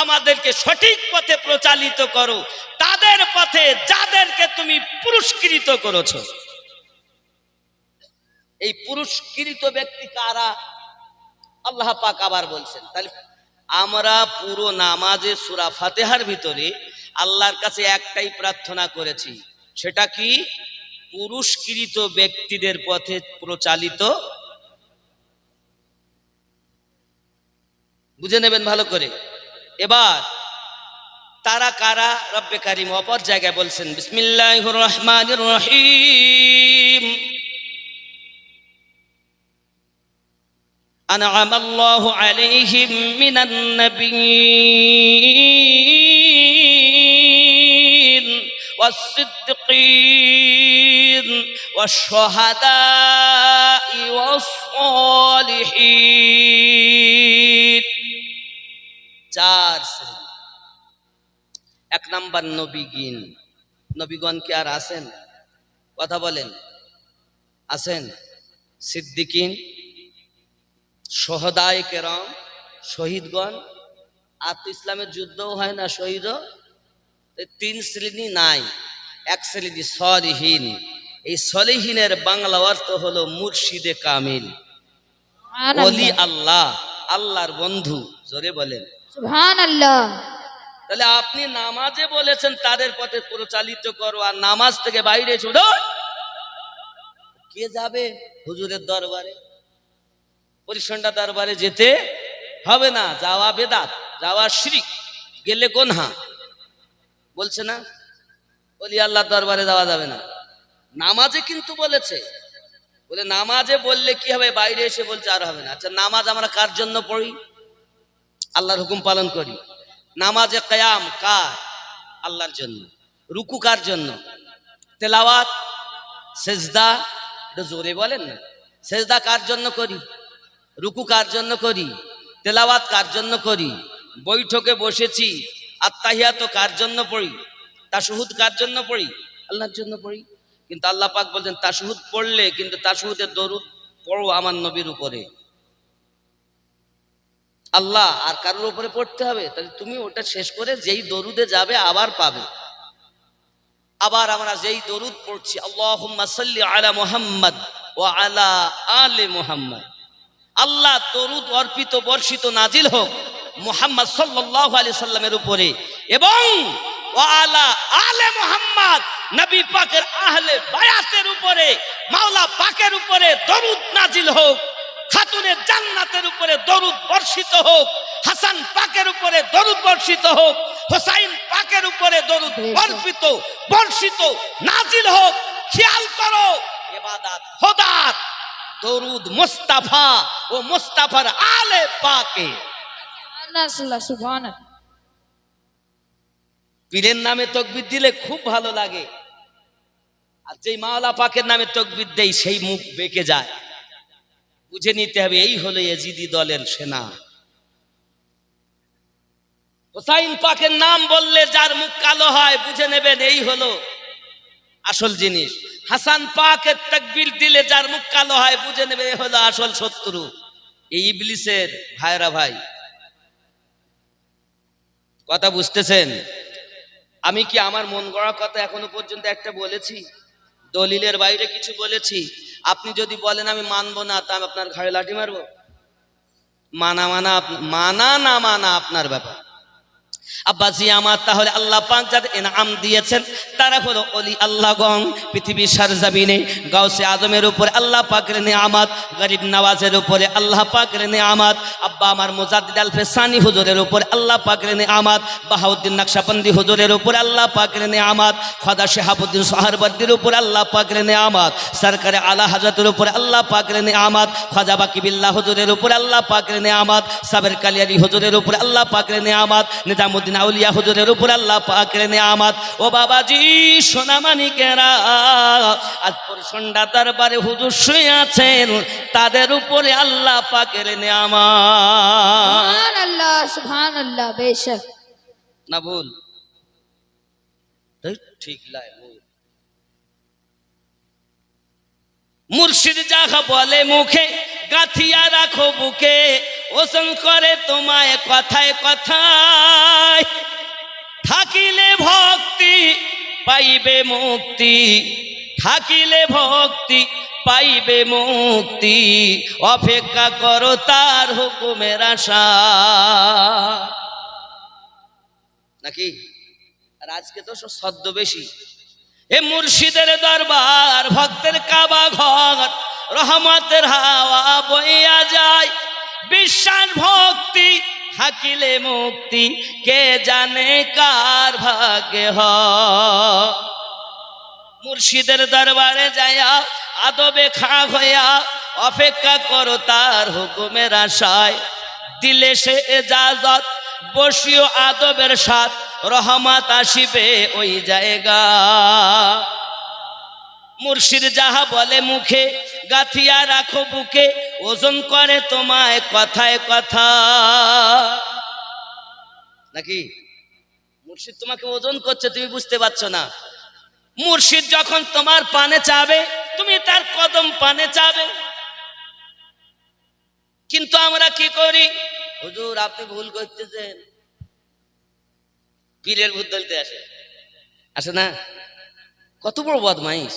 আমাদেরকে সঠিক পথে প্রচালিত করো, তাদের পথে যাদেরকে তুমি পুরস্কৃত করেছো। এই পুরস্কৃত ব্যক্তি কারা? আল্লাহ পাক আবার বলছেন। তাহলে আমরা পুরো নামাজে সূরা ফাতিহার ভিতরে আল্লাহর কাছে একটাই প্রার্থনা করেছি, সেটা কি? পুরস্কৃত ব্যক্তিদের পথে প্রচালিত। বুঝে নেবেন ভালো করে। এবার তারা কারা? রব্বে কারীম অপর জায়গায় বলছেন বিসমিল্লাহির রহমানির রহিম, আন'আমাল্লাহু আলাইহিম মিনান নাবিয়্যিন ওয়াস-সিদ্দীকিন ওয়াশ-শুহাদা'i ওয়াস-সালিহিন। চার শ্রেণী। এক নাম্বার নবীগণ। নবীগণ কি আর আছেন? কথা বলেন, আছেন? সিদ্দিকিন, শহদায়ে কেরাম, শহীদগণ। আর তো ইসলামের যুদ্ধও হয় না, শহীদও। তিন শ্রেণী নাই, এক শ্রেণী সলিহিন। এই সলিহিনের বাংলা অর্থ হলো মুর্শিদে কামিল, ওলি আল্লাহ, আল্লাহর বন্ধু। জোরে বলেন সুবহানাল্লাহ। তাহলে আপনি নামাজে বলেছেন তাদের পথে প্রচালিত করো, আর নামাজ থেকে বাইরে ছোট কে যাবে? হুজুরের দরবারে, পরিসন্ডা দরবারে যেতে হবে না। যাওয়া বেদাত, যাওয়া শিরিক, গেলে গুনাহ। বলছে না বলি আল্লাহর দরবারে যাওয়া যাবে না। নামাজে কিন্তু বলেছে, বলে নামাজে বললে কি হবে, বাইরে এসে বলছে আর হবে না। আচ্ছা নামাজ আমরা কার জন্য পড়ি? আল্লাহর হুকুম পালন করি। নামাজে কিয়াম কার? আল্লাহর জন্য। রুকু কার জন্য? তেলাওয়াত, সেজদা, এটা জোরে বলেন না। সেজদা কার জন্য করি? রুকু কার জন্য করি? তেলাওয়াত কার জন্য করি? বৈঠকে বসেছি আত্তাহিয়াত কার জন্য পড়ি? তাশাহুদ কার জন্য পড়ি? আল্লাহর জন্য পড়ি। কিন্তু আল্লাহ পাক বলছেন তাশাহুদ পড়লে কিন্তু তাশাহুদের দরুদ পড়ো আমার নবীর উপরে। আল্লাহ আর কারোর উপরে পড়তে হবে? তাহলে তুমি ওটা শেষ করে যেই দরুদে যাবে আবার পাবে। আবার আমরা যেই দরুদ পড়ছি আল্লাহুম্মা সাল্লি আলা মুহাম্মদ ওয়া আলা আলি মুহাম্মদ, আল্লাহ দরুদ অর্পিত বর্ষিত নাজিল হোক মুহাম্মদ সাল্লাল্লাহু আলাইহি সাল্লামের উপরে এবং ওয়া আলা আলে মুহাম্মদ, নবী পাকের আহলে বায়াতের উপরে, মাওলা পাকের উপরে দরুদ নাজিল হোক। খাতুনে জান্নাতের উপরে দরুদ বর্ষিত হোক, হাসান পাকের উপরে দরুদ বর্ষিত হোক, হোসাইন পাকের উপরে দরুদ বর্ষিত নাজিল হোক। খেয়াল করো, ইবাদত খোদার, দরুদ মুস্তাফা ও মুস্তাফার আলে পাকে। সুবহানাল্লাহ। পীরের নামে তাকবীর দিলে খুব ভালো লাগে, আর যেই মাওলা পাকের নামে তাকবীর দেই সেই মুখ বেঁকে যায়। বুঝে নিতে হবে এই হলো ইয়াজিদি দলের সেনা। হোসাইন পাকের নাম বললে যার মুখ কালো হয় বুঝে নেবেন এই হলো আসল জিনিস। হাসান পাকের তাকবীর দিলে যার মুখ কালো হয় বুঝে নেবে এই হলো আসল শত্রু। এই ইবলিসের ভাইরা ভাই, কথা বুঝতেছেন? আমি কি আমার মন গড়া কথা এখনো পর্যন্ত একটা বলেছি? দলিলের বাইরে কিছু বলেছি? আপনি যদি বলেন আমি মানবো না, তা আমি আপনার ঘাড়ে লাঠি মারবো? মানা না মানা আপনার ব্যাপার। আব্বাজি আমার, তাহলে আল্লাহ পাক যাদের ইনাম দিয়েছেন তারা হলো ওলি আল্লাহগণ। পৃথিবীর সারজামিনে গাউসে আজমের উপরে আল্লাহ পাকের নিয়ামত, গরিব নওয়াজের উপরে আল্লাহ পাকের নিয়ামত, আব্বা আমার মুজাদ্দিদ আল ফেসানি হুজুরের উপরে আল্লাহ পাকের নিয়ামত, বাহাউদ্দিন নকশবন্দি হুজুরের উপরে আল্লাহ পাকের নিয়ামত, খাজা শিহাবুদ্দিন সোহরাওয়ার্দীর উপরে আল্লাহ পাকের নিয়ামত, সরকারে আলা হযরতের উপরে আল্লাহ পাকের নিয়ামত, খাজা বাকিবিল্লাহ হুজুরের উপরে আল্লাহ পাকের নিয়ামত, সাবের কালিয়ারি হুজুরের উপরে আল্লাহ পাকের নিয়ামত, নিজামুদ্দিন আউলিয়া হুজুরের উপর আল্লাহ পাকের নিয়ামত। ও বাবাজি সোনামানিকেরা, আজ পরশন্ডা দরবারে হুজুর শুয়ে আছেন, তাদের উপরে আল্লাহ পাকের নিয়ামত। সুবহানাল্লাহ সুবহানাল্লাহ। বেশক না ভুল? ঠিক লাই ভুল। মুর্শিদ যাহা বলে মুখে গাথিয়া রাখো বুকে, ওসন করে তোমায় কথায় কথায়, থাকিলে ভক্তি পাইবে মুক্তি, থাকিলে ভক্তি পাইবে মুক্তি, অপেক্ষা করো তার হুকুমের আশা। নাকি? আর আজকে তো সদ্য বেশি। এ মুর্শিদের দরবার, ভক্তের কাবা ঘর, রহমতের হাওয়া বইয়া যায়, বিশ্বাস ভক্তি থাকিলে মুক্তি, কে জানে কার ভাগ্যে হয়। মুর্শিদের দরবারে যায়া আদবে খা হইয়া, অপেক্ষা করো তার হুকুমের আশায়, দিলে সে এজাজত বসিও আদবের সাথ, রহমত আসিবে ওই জায়গা। মুর্শিদ যাহা বলে মুখে গাথিয়া রাখো বুকে, ওজন করে তোমায় কথায় কথা। নাকি? মুর্শিদ তোমাকে ওজন করছে, তুমি বুঝতে পারছো না। মুর্শিদ যখন তোমার পানে চাবে, তুমি তার কদম পানে চাবে। কিন্তু আমরা কি করি? হুজুর আপনি ভুল করতেছেন। পীরের ভূত ধরতে আসে না? কত বড় বদমাইশ।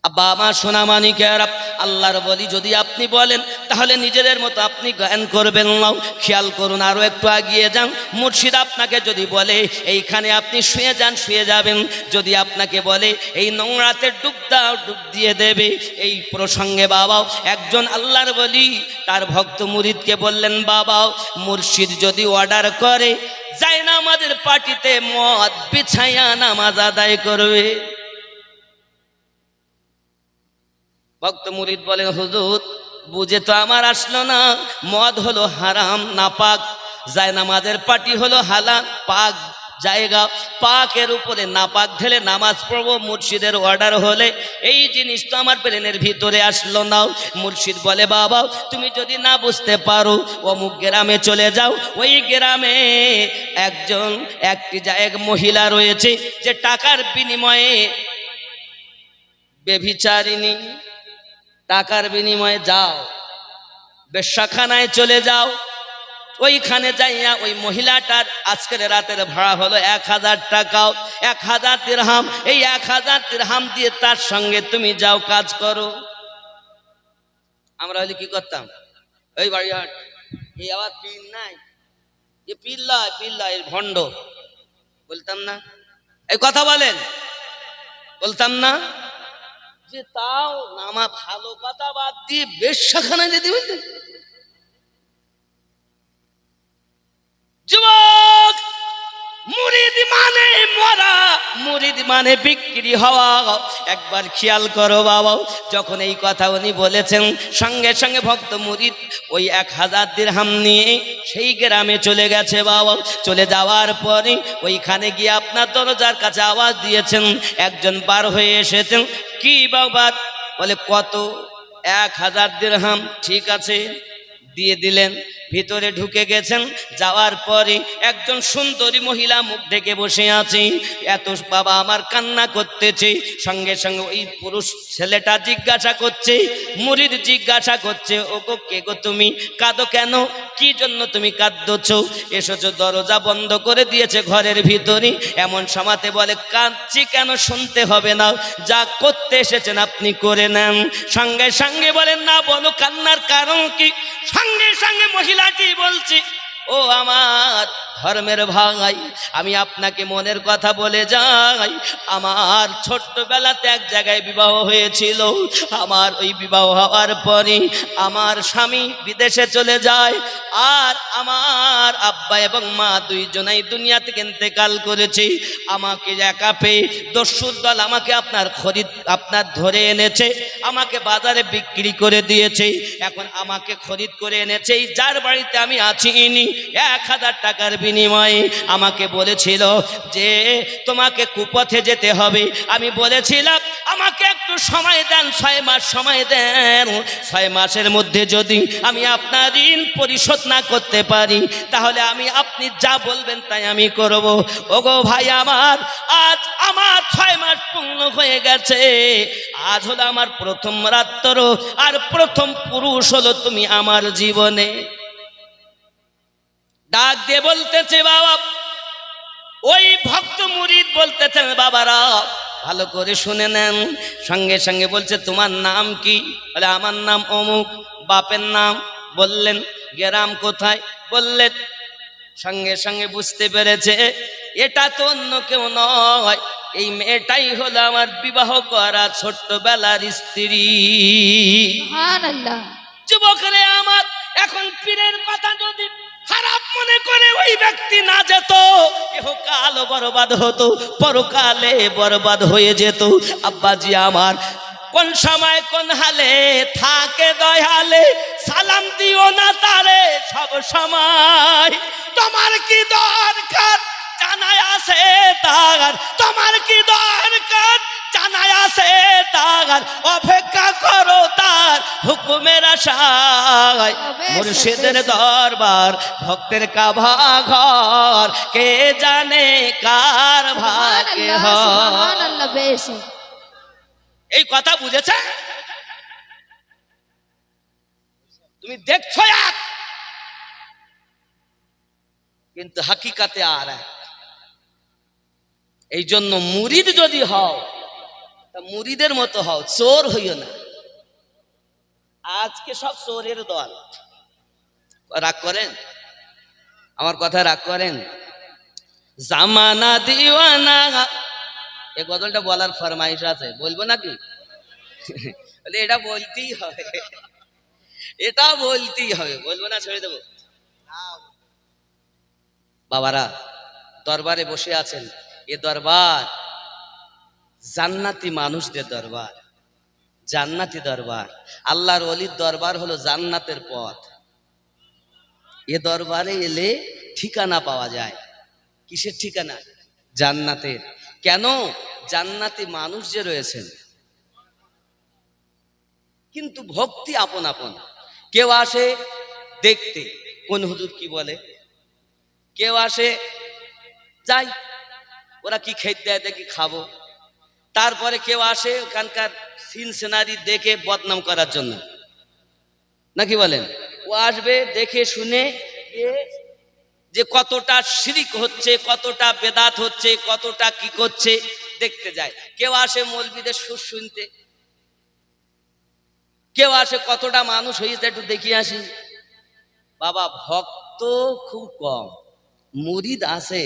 আব্বা আমার সোনামানিকেরা, আল্লাহর বলি যদি আপনি বলেন তাহলে নিজেদের মতো আপনি গান করবেন না। খেয়াল করুন, আরো একটু এগিয়ে যান। মুর্শিদ আপনাকে যদি বলে এইখানে আপনি শুয়ে যান, শুয়ে যাবেন। যদি আপনাকে বলে এই নোংরাতে ডুব দাও, ডুব দিয়ে দেবে। এই প্রসঙ্গে বাবাও একজন আল্লাহর বলি তার ভক্ত মুরিদকে বললেন, বাবাও মুর্শিদ যদি অর্ডার করে জায়নামাজের পাটিতে মদ বিছাইয়া নামাজ আদায় করবে। ভক্ত মুরিদ বলেন, হুজুর বুঝে তো আমার আসলো না, মদ হলো হারাম নাপাক, জায়নামাজের পাটি হলো হালাল পাক জায়গা, পাকের উপরে নাপাক ঢেলে নামাজ পড়বো মুর্শিদের অর্ডার হলে, এই জিনিস তো আমার ব্রেনের ভিতরে আসলো না। মুর্শিদ বলে, বাবা তুমি যদি না বুঝতে পারো অমুক গ্রামে চলে যাও, ওই গ্রামে একটি জায়গা মহিলা রয়েছে যে টাকার বিনিময়ে বেভিচারিণী, টাকার বিনিময়ে যাও বেশ্যাখানায় চলে যাও, ওইখানে যাইয়া ওই মহিলাটার আজকের রাতের ভাড়া হলো 1000 টাকা, 1000 দিরহাম, এই 1000 দিরহাম দিয়ে তার সঙ্গে তুমি যাও কাজ করো। আমরা হলে কি করতাম, ওই বাড়িহাট এই আবার পীর নাই, এ পিল্লা এর ভণ্ড, বলতাম না? এই কথা বলেন, বলতাম না? যে তাও নামা ভালো কথা বাদ দিয়ে বেশ্যাখানায় যেতে বলতে। যুবক, মুরিদ মানে মরা, মুরিদ মানে বিক্রি হওয়া। একবার খেয়াল করো বাবা, যখন এই কথা উনি বলেছেন সঙ্গে সঙ্গে ভক্ত মুরিদ ওই 1000 দিরহাম নিয়ে সেই গ্রামে চলে গেছে বাবা। চলে যাওয়ার পরে ওইখানে গিয়ে আপনার দরজার কাছে আওয়াজ দিয়েছেন, একজন বার হয়ে এসেছেন। কি বাবা? বলে কত? 1000 দিরহাম। ঠিক আছে, দিয়ে দিলেন। ভিতরে ঢুকে গেছেন, যাওয়ার পরে একজন সুন্দরী মহিলা মুখ ঢেকে বসে আছে। এত বাবা আমার কান্না করতেছে। সঙ্গে সঙ্গে ওই পুরুষ ছেলেটা জিজ্ঞাসা করছে, মুরিদ জিজ্ঞাসা করছে, ওগো কে গো তুমি, কাঁদো কেন, কি জন্য তুমি কাঁদছ? এসেছো, দরজা বন্ধ করে দিয়েছে ঘরের ভিতরে। এমন সমাতে বলে, কাঁদছি কেন, শুনতে হবে না, যা করতে এসেছেন আপনি করে নেন। সঙ্গে সঙ্গে বলেন, না বলো কান্নার কারণ কি? সঙ্গে সঙ্গে মহিলাটি বলছি, ও আমার ধর্মের ভাই, আমি আপনাকে মনের কথা বলে যাই। আমার ছোট্টবেলাতে এক জায়গায় বিবাহ হয়েছিল। আমার ওই বিবাহ হওয়ার পরে আমার স্বামী বিদেশে চলে যায়, আর আমার আব্বা এবং মা দুইজনাই দুনিয়া থেকে ইন্তেকাল করেছে। আমাকে একা পেয়ে দস্যুর দল আমাকে আপনার ধরে এনেছে, আমাকে বাজারে বিক্রি করে দিয়েছে। এখন আমাকে খরিদ করে এনেছে এই যার বাড়িতে আমি আছি, ইনি 1000 টাকার বিনিময়ে আমাকে বলেছিল যে তোমাকে কুপথে যেতে হবে। আমি বলেছিলাম আমাকে একটু সময় দেন, 6 মাস সময় দেন। 6 মাসের মধ্যে যদি আমি আপনার ঋণ পরিশোধ না করতে পারি, তাহলে আপনি যা বলবেন তাই আমি করব। ওগো ভাই আমার, আজ আমার 6 মাস পূর্ণ হয়ে গেছে। আজ হলো আমার প্রথম রাত্র, আর প্রথম পুরুষ হলো তুমি আমার জীবনে। ডাক দিয়ে বলতেছে বাবা, ওই ভক্ত মুরিদ বলতেছেন, বাবারা ভালো করে শুনে নেন। সঙ্গে সঙ্গে বলছে, তোমার নাম কি? বলে, আমার নাম অমুক। বাপের নাম বললেন। গ্রাম কোথায় বললেন। সঙ্গে সঙ্গে বুঝতে পেরেছে এটা তো অন্য কেউ নয়, এই মেয়েটাই হলো আমার বিবাহ করা ছোট্টবেলার স্ত্রী। সুবহানাল্লাহ। যুবকরে আমার, এখন পীরের কথা যদি খারাপ মনে করে ওই ব্যক্তি না যেত, ইহকাল বরবাদ হতো, পরকালে বরবাদ হয়ে যেত। আব্বাজি আমার কোন সময় কোন হালে থাকে দয়ালে, সালাম দিও না তারে সব সময়। তোমার কি দরকার জানায় আছে তার, তোমার কি দরকার জানায় আছে তার, অপেক্ষা করো তার হুকুমের আশায়। মুর্শিদের দরবার ভক্তের কাভা ঘর, কে জানে কার ভাগ্যে হয়। সুবহানাল্লাহ, বেশ। এই কথা বুঝেছে? তুমি দেখছো এক, কিন্তু হাকিকাতে আর এক। এই জন্য মুরিদ যদি হও, তা মুরিদের মতো হও, চোর হইও না। আজকে সব চোরের দল। রাগ করেন আমার কথা, রাগ করেন? জামানা দিওয়ানা, এই গজলটা বলার ফরমাইশ আছে, বলবো নাকি? এটা বলতেই হবে, এটা বলতেই হবে, বলবো না ছেড়ে দেবো? বাবারা দরবারে বসে আছেন, এ দরবার জান্নাতি মানুষদের দরবার, জান্নাতি দরবার। আল্লাহর ওলির দরবার হলো জান্নাতের পথ। এ দরবারে এলে ঠিকানা পাওয়া যায়। কিসের ঠিকানা? জান্নাতের। কেন? জান্নাতি মানুষ যে রয়েছেন, কিন্তু ভক্তি আপন আপন। কেউ আসে দেখতে কোন হুজুর কি বলে, কেউ আসে যাই ওরা কি খেতে দেয় দেখি খাবো, তারপরে কেউ আসে ওখানকার সিন সিনারি দেখে বদনাম করার জন্য, নাকি বলেন? ও আসবে দেখে শুনে যে কতটা শিরিক হচ্ছে, কতটা বেদাত হচ্ছে, কতটা কি করছে দেখতে যায়। কেউ আসে মৌলবীদের সুর শুনতে, কেউ আসে কতটা মানুষ হয়েছে একটু দেখিয়ে আসি। বাবা ভক্ত খুব কম, মুরিদ আছে,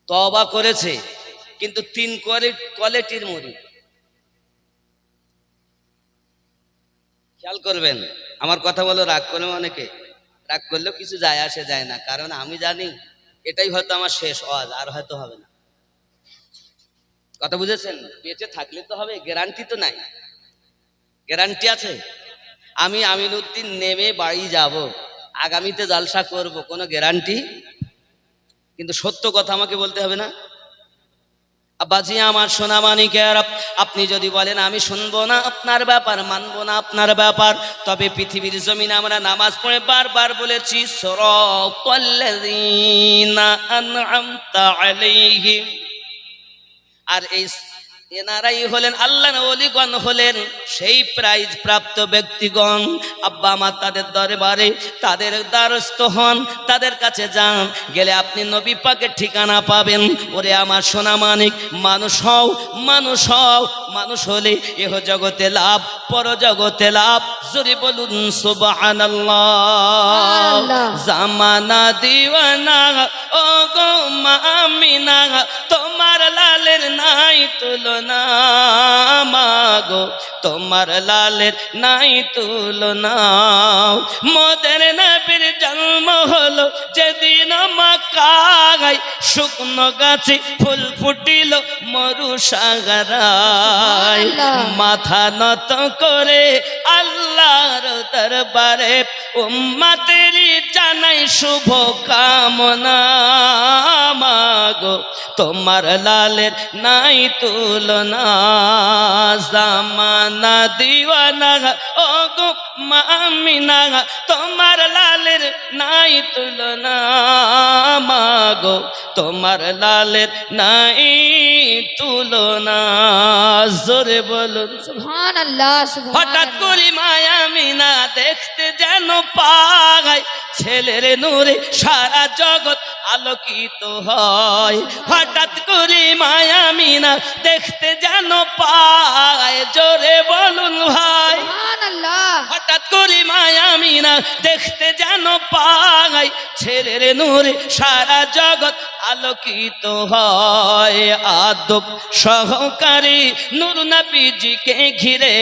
তওবা করেছে, কিন্তু 3 কোয়ালিটির মুরিদ। খেয়াল করবেন, আমার কথা বলো রাগ করে, অনেকে রাগ করলেও কিছু যায় আসে যায় না, কারণ আমি জানি এটাই হয়তো আমার শেষ ওয়াজ, আর হয়তো হবে না। কথা বুঝেছেন? বেঁচে থাকলে তো হবে, গ্যারান্টি তো নাই। গ্যারান্টি আছে? আমি আমিনউদ্দিন নেমে বাড়ি যাব, আগামীতে জালসা করব, কোনো গ্যারান্টি? কিন্তু সত্য কথা আমাকে বলতে হবে না? আব্বাজি আমার সোনা মানিকের, আপনি যদি বলেন আমি শুনবো না আপনার ব্যাপার, মানবো না আপনার ব্যাপার, তবে পৃথিবীর জমিনে আমরা নামাজ পড়ে বারবার বলেছি সিরাতাল্লাযীনা আন'আমতা আলাইহিম। আর এই এনারাই হলেন আল্লাহর ওলিগণ, হলেন সেই প্রাইজ প্রাপ্ত ব্যক্তিগণ। আব্বা আমার তাদের দরবারে, তাদের দ্বারস্থ হন, তাদের কাছে যান, গেলে আপনি নবী পাকের ঠিকানা পাবেন। ওরে আমার সোনা মানিক, মানুষ হও, মানুষ হও, মানুষ হলে এহ জগতে লাভ, পর জগতে লাভ। জোরে বলুন সুবহানাল্লাহ। জামানা দিওয়ানা ও গো মা আমিনা, তোমার লালের নাই তুলনা, মাগো তোমার লালের নাই তুলনা। মোদের নবীর জন্ম হলো যেদিন মক্কায়, শুকনো গাছে ফুল ফুটিল মরু সাগরায়। মাথা নত করে আল্লাহর দরবারে উম্মতেরই জানাই শুভ কামনা, মাগো তোমার লালের নাই তুলনা। জামানা দিওয়ানা ও গো মা আমিনা, তোমার লালের নাই তুলনা, মাগো তোমার লালের নাই তুলনা। জোরে বলুন সুবহানাল্লাহ। হঠাৎ করে মায়া মিনা দেখতে যেন পায়, ছেলের নূরে সারা জগৎ আলোকিত হয়। হঠাৎ করে মায়া মিনা দেখতে যেন পায়, জোরে বলুন ভাই সুবহানাল্লাহ। হঠাৎ করে মায়া মিনা দেখতে যেন পায়, ছেলের নূরে সারা জগৎ আলোকিত হয়। আদব সহকারে নূর নবীজিকে ঘিরে,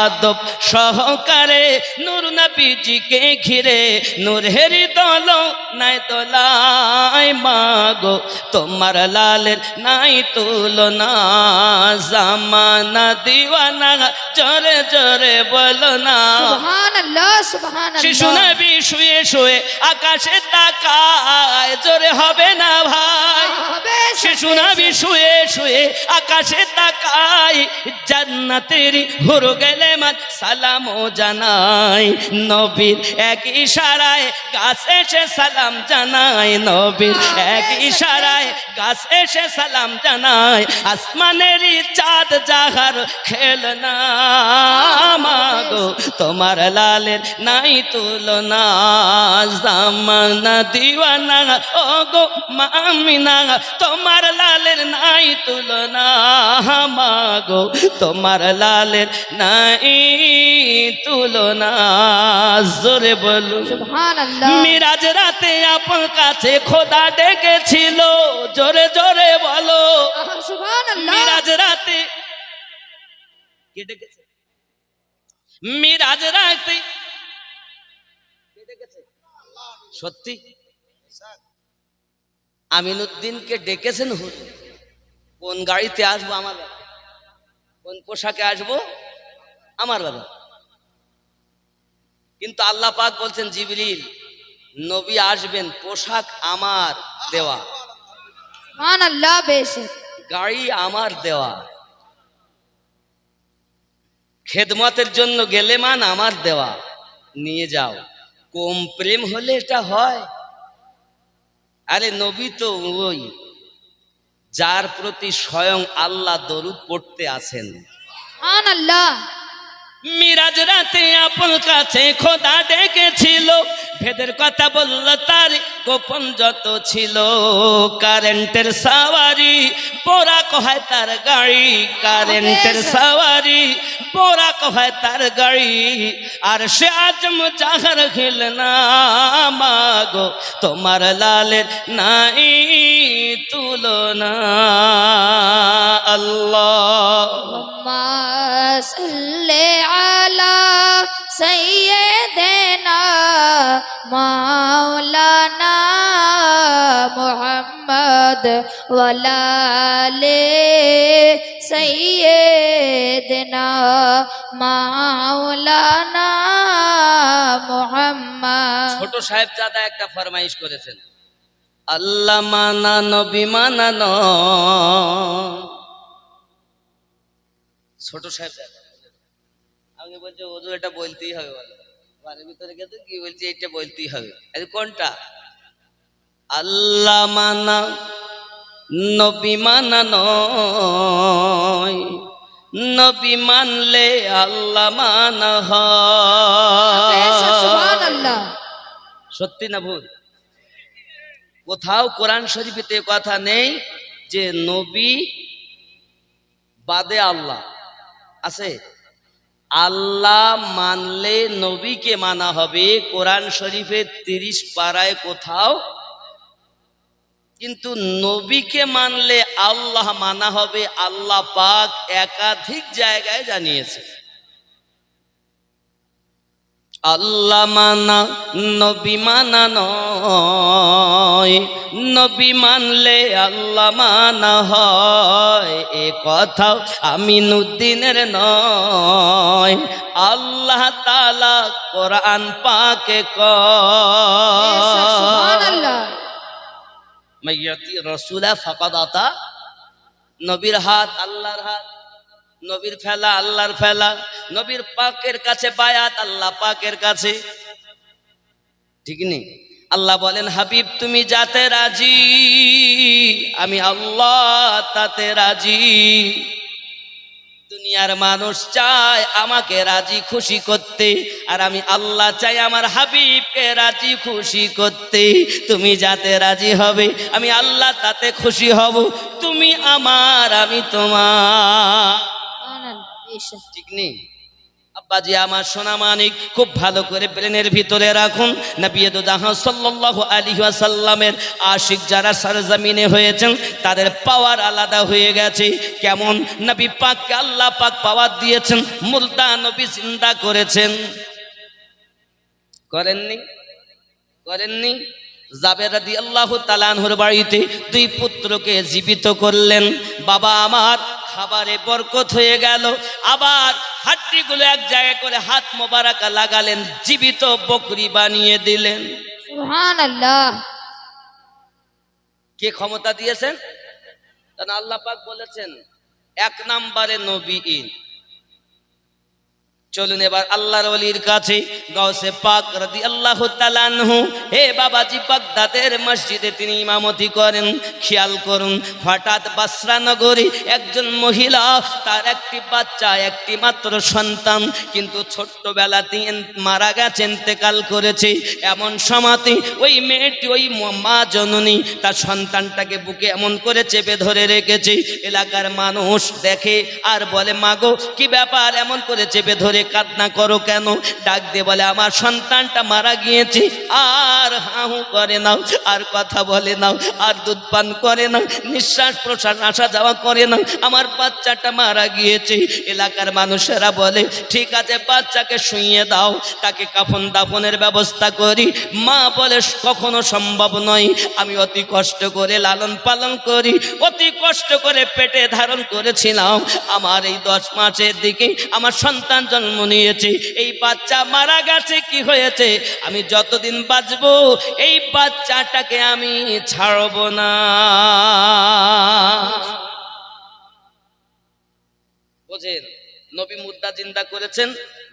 আদব সহকারে নূর নবীজিকে ঘিরে, নূরের দল নাই দোলায়, মাগো তোমার লালের নাই তুলনা। জামানা দিওয়ানা জোরে জোরে বলো না সুবহানাল্লাহ। সুবহানাল্লাহ। শিশু নবী শুয়ে শুয়ে আকাশে তাকায়, জোরে হবে না ভাই? শিশু নবী শুয়ে শুয়ে আকাশে তাকায়, জান্নাতের হুর গেলে মান সালাম জানাই। নবীর এক ইশারায় গাছ এসে সালাম জানায়, নবীর এক ইশারায় গাছ এসে সালাম জানায়। আসমানেরই চাঁদ জাহার খেলনা, মাগো তোমার লালের নাই তুলনা। জামানা দিওয়ানা ও গো মা আমিনা, তোমার লালের নাই তুলনা, মাগো তোমার লালের নাই তুলনা। জোরে বলুন সুবহানাল্লাহ। মিরাজ রাতে আপনার কাছে খোদা ডেকেছিল, জোরে জোরে বলো সুবহানাল্লাহ। মিরাজ রাতে কে ডেকেছে? মিরাজ রাতে কে ডেকেছে? সত্যি আমিনুদ্দিনকে ডেকেছেন হুজুর, কোন গাড়িতে আসবো আমার বাবা, কোন পোশাকে আসবো আমার বাবা। কিন্তু আল্লাহ পাক বলছেন জিবরিল, নবী আসবেন পোশাক আমার দেওয়া, সুবহানাল্লাহ বেশক। গাড়ি আমার দেওয়া, খেদমতের জন্য গেলে মান আমার দেওয়া, নিয়ে যাও। কম প্রেম হলে এটা হয়? আরে নবী তো ওই যার প্রতি স্বয়ং আল্লাহ দরুদ পড়তে আছেন। সুবহানাল্লাহ। মিরাজ রাতে আপন কাছে খোদা ডেকেছিল, ভেদের কথা বলল তার গোপন যত ছিল। কারেন্টের সাওয়ারি বোরাক হয় তার গাড়ি, কারেন্টের সাওয়ারি বোরাক হয় তার গাড়ি। আর সে আজম জাহার খেল না মাগো, তোমার লালের নাই তুলনা। আল্লাহ اللهم صل على سيدنا مولانا محمد وعلى آل سيدنا مولانا محمد। ছোট সাহেব জাদা একটা ফরমাইশ করেছেন, আল্লাহ মানা নবী মানা নয়। ছোট সাহেব আমাকে বলছে হুজুর এটা বলতেই হবে, বলে বাড়ির ভিতরে গেছে কি বলছি এটা বলতেই হবে। আরে কোনটা? আল্লাহ মানা নবী মানা নয়, নবী মানলে আল্লাহ মানা হয়। সুবহানাল্লাহ। সত্যি না ভুল? কোথাও কোরআন শরীফেতে কথা নেই যে নবী বাদে আল্লাহ আছে। আল্লাহ মানলে নবীকে মানা হবে, কোরআন শরীফের 30 পারায় কোথাও। কিন্তু নবীকে মানলে আল্লাহ মানা হবে, আল্লাহ পাক একাধিক জায়গায় জানিয়েছে। আল্লাহ মানা নবী মানা নয়, নবী মানলে আল্লাহ মানা হয়। এ কথাও আমিনুদ্দিনের নয়, আল্লাহ তাআলা কোরআন পাকে কয়, সুবহানাল্লাহ। মাইয়াতি রাসূলা ফাকাদ আতা। নবীর হাত আল্লাহর হাত, নবীর ফেলা আল্লাহর ফেলা, নবীর পাকের কাছে বায়াত আল্লাহ পাকের কাছে, ঠিক নেই? আল্লাহ বলেন হাবিব তুমি যাতে রাজি, আমি আল্লাহ তাতে রাজি। দুনিয়ার মানুষ চায় আমাকে রাজি খুশি করতে, আর আমি আল্লাহ চাই আমার হাবিবকে রাজি খুশি করতে। তুমি যাতে রাজি হবে আমি আল্লাহ তাতে খুশি হব, তুমি আমার আমি তোমার, ঠিক নেই? আব্বাজি আমার সোনা মানিক, খুব ভালো করে ব্রেনের ভিতরে রাখুন। নবী দো জাহান সাল্লাল্লাহু আলাইহি ওয়াসাল্লামের আশিক যারা সরজমিনে হয়েছেন তাদের পাওয়ার আলাদা হয়ে গেছে। কেমন? নবী পাককে আল্লাহ পাক পাওয়ার দিয়েছেন, মুর্দা নবী জিন্দা করেছেন, করেননি? করেননি? জাবের রাদিয়াল্লাহু তাআলা আনহুর বাড়িতে 2 পুত্রকে জীবিত করলেন। বাবা আমার খাবারে বরকত হয়ে গেল, আবার হাড্ডিগুলো এক জায়গায় করে হাত মোবারকা লাগালেন, জীবিত বকরি বানিয়ে দিলেন। সুবহানাল্লাহ। কে ক্ষমতা দিয়েছেন? কারণ আল্লাহ পাক বলেছেন 1 নম্বরে নবী। চলুন এবার আল্লাহর ওলির কাছে, গাউসে পাক রাদিয়াল্লাহু তাআলা আনহু। হে বাবাজি, বাগদাদের মসজিদে তিনি ইমামতি করেন। খেয়াল করুন, হঠাৎ বাসরা নগরী একজন মহিলা, তার একটি বাচ্চা, একটি মাত্র সন্তান, কিন্তু ছোট্টবেলাতেই মারা গেছে, ইন্তেকাল করেছে। এমন সময়তে ওই মেয়েটি, ওই মা জননী তার সন্তানটাকে বুকে এমন করে চেপে ধরে রেখেছে। এলাকার মানুষ দেখে আর বলে মাগো কি ব্যাপার, এমন করে চেপে ধরে কান্না করো কেন? ডাক দিয়ে বলে আমার সন্তানটা মারা গিয়েছে, আর হাহু করে নাও, আর কথা বলে নাও, আর দুধ পান করে নাও, নিঃশ্বাস প্রশ্বাস আসা যাওয়া করে নাও, আমার বাচ্চাটা মারা গিয়েছে। এলাকার মানুষেরা বলে ঠিক আছে বাচ্চাকে শুইয়ে দাও, তাকে কাফন দাফনের ব্যবস্থা করি। মা বলে কখনো সম্ভব নয়, আমি অতি কষ্ট করে লালন পালন করি, অতি কষ্ট করে পেটে ধারণ করেছিলাম। আমার এই 10 মাসের দিকে আমার সন্তান জন্ম নিয়েছে, এই বাচ্চা মারা গেছে, কি হয়েছে? আমি যতদিন বাঁচবো এই বাচ্চাটাকে আমি ছাড়ব না। বোঝেন, নবী মুর্দা জিন্দা করেছেন,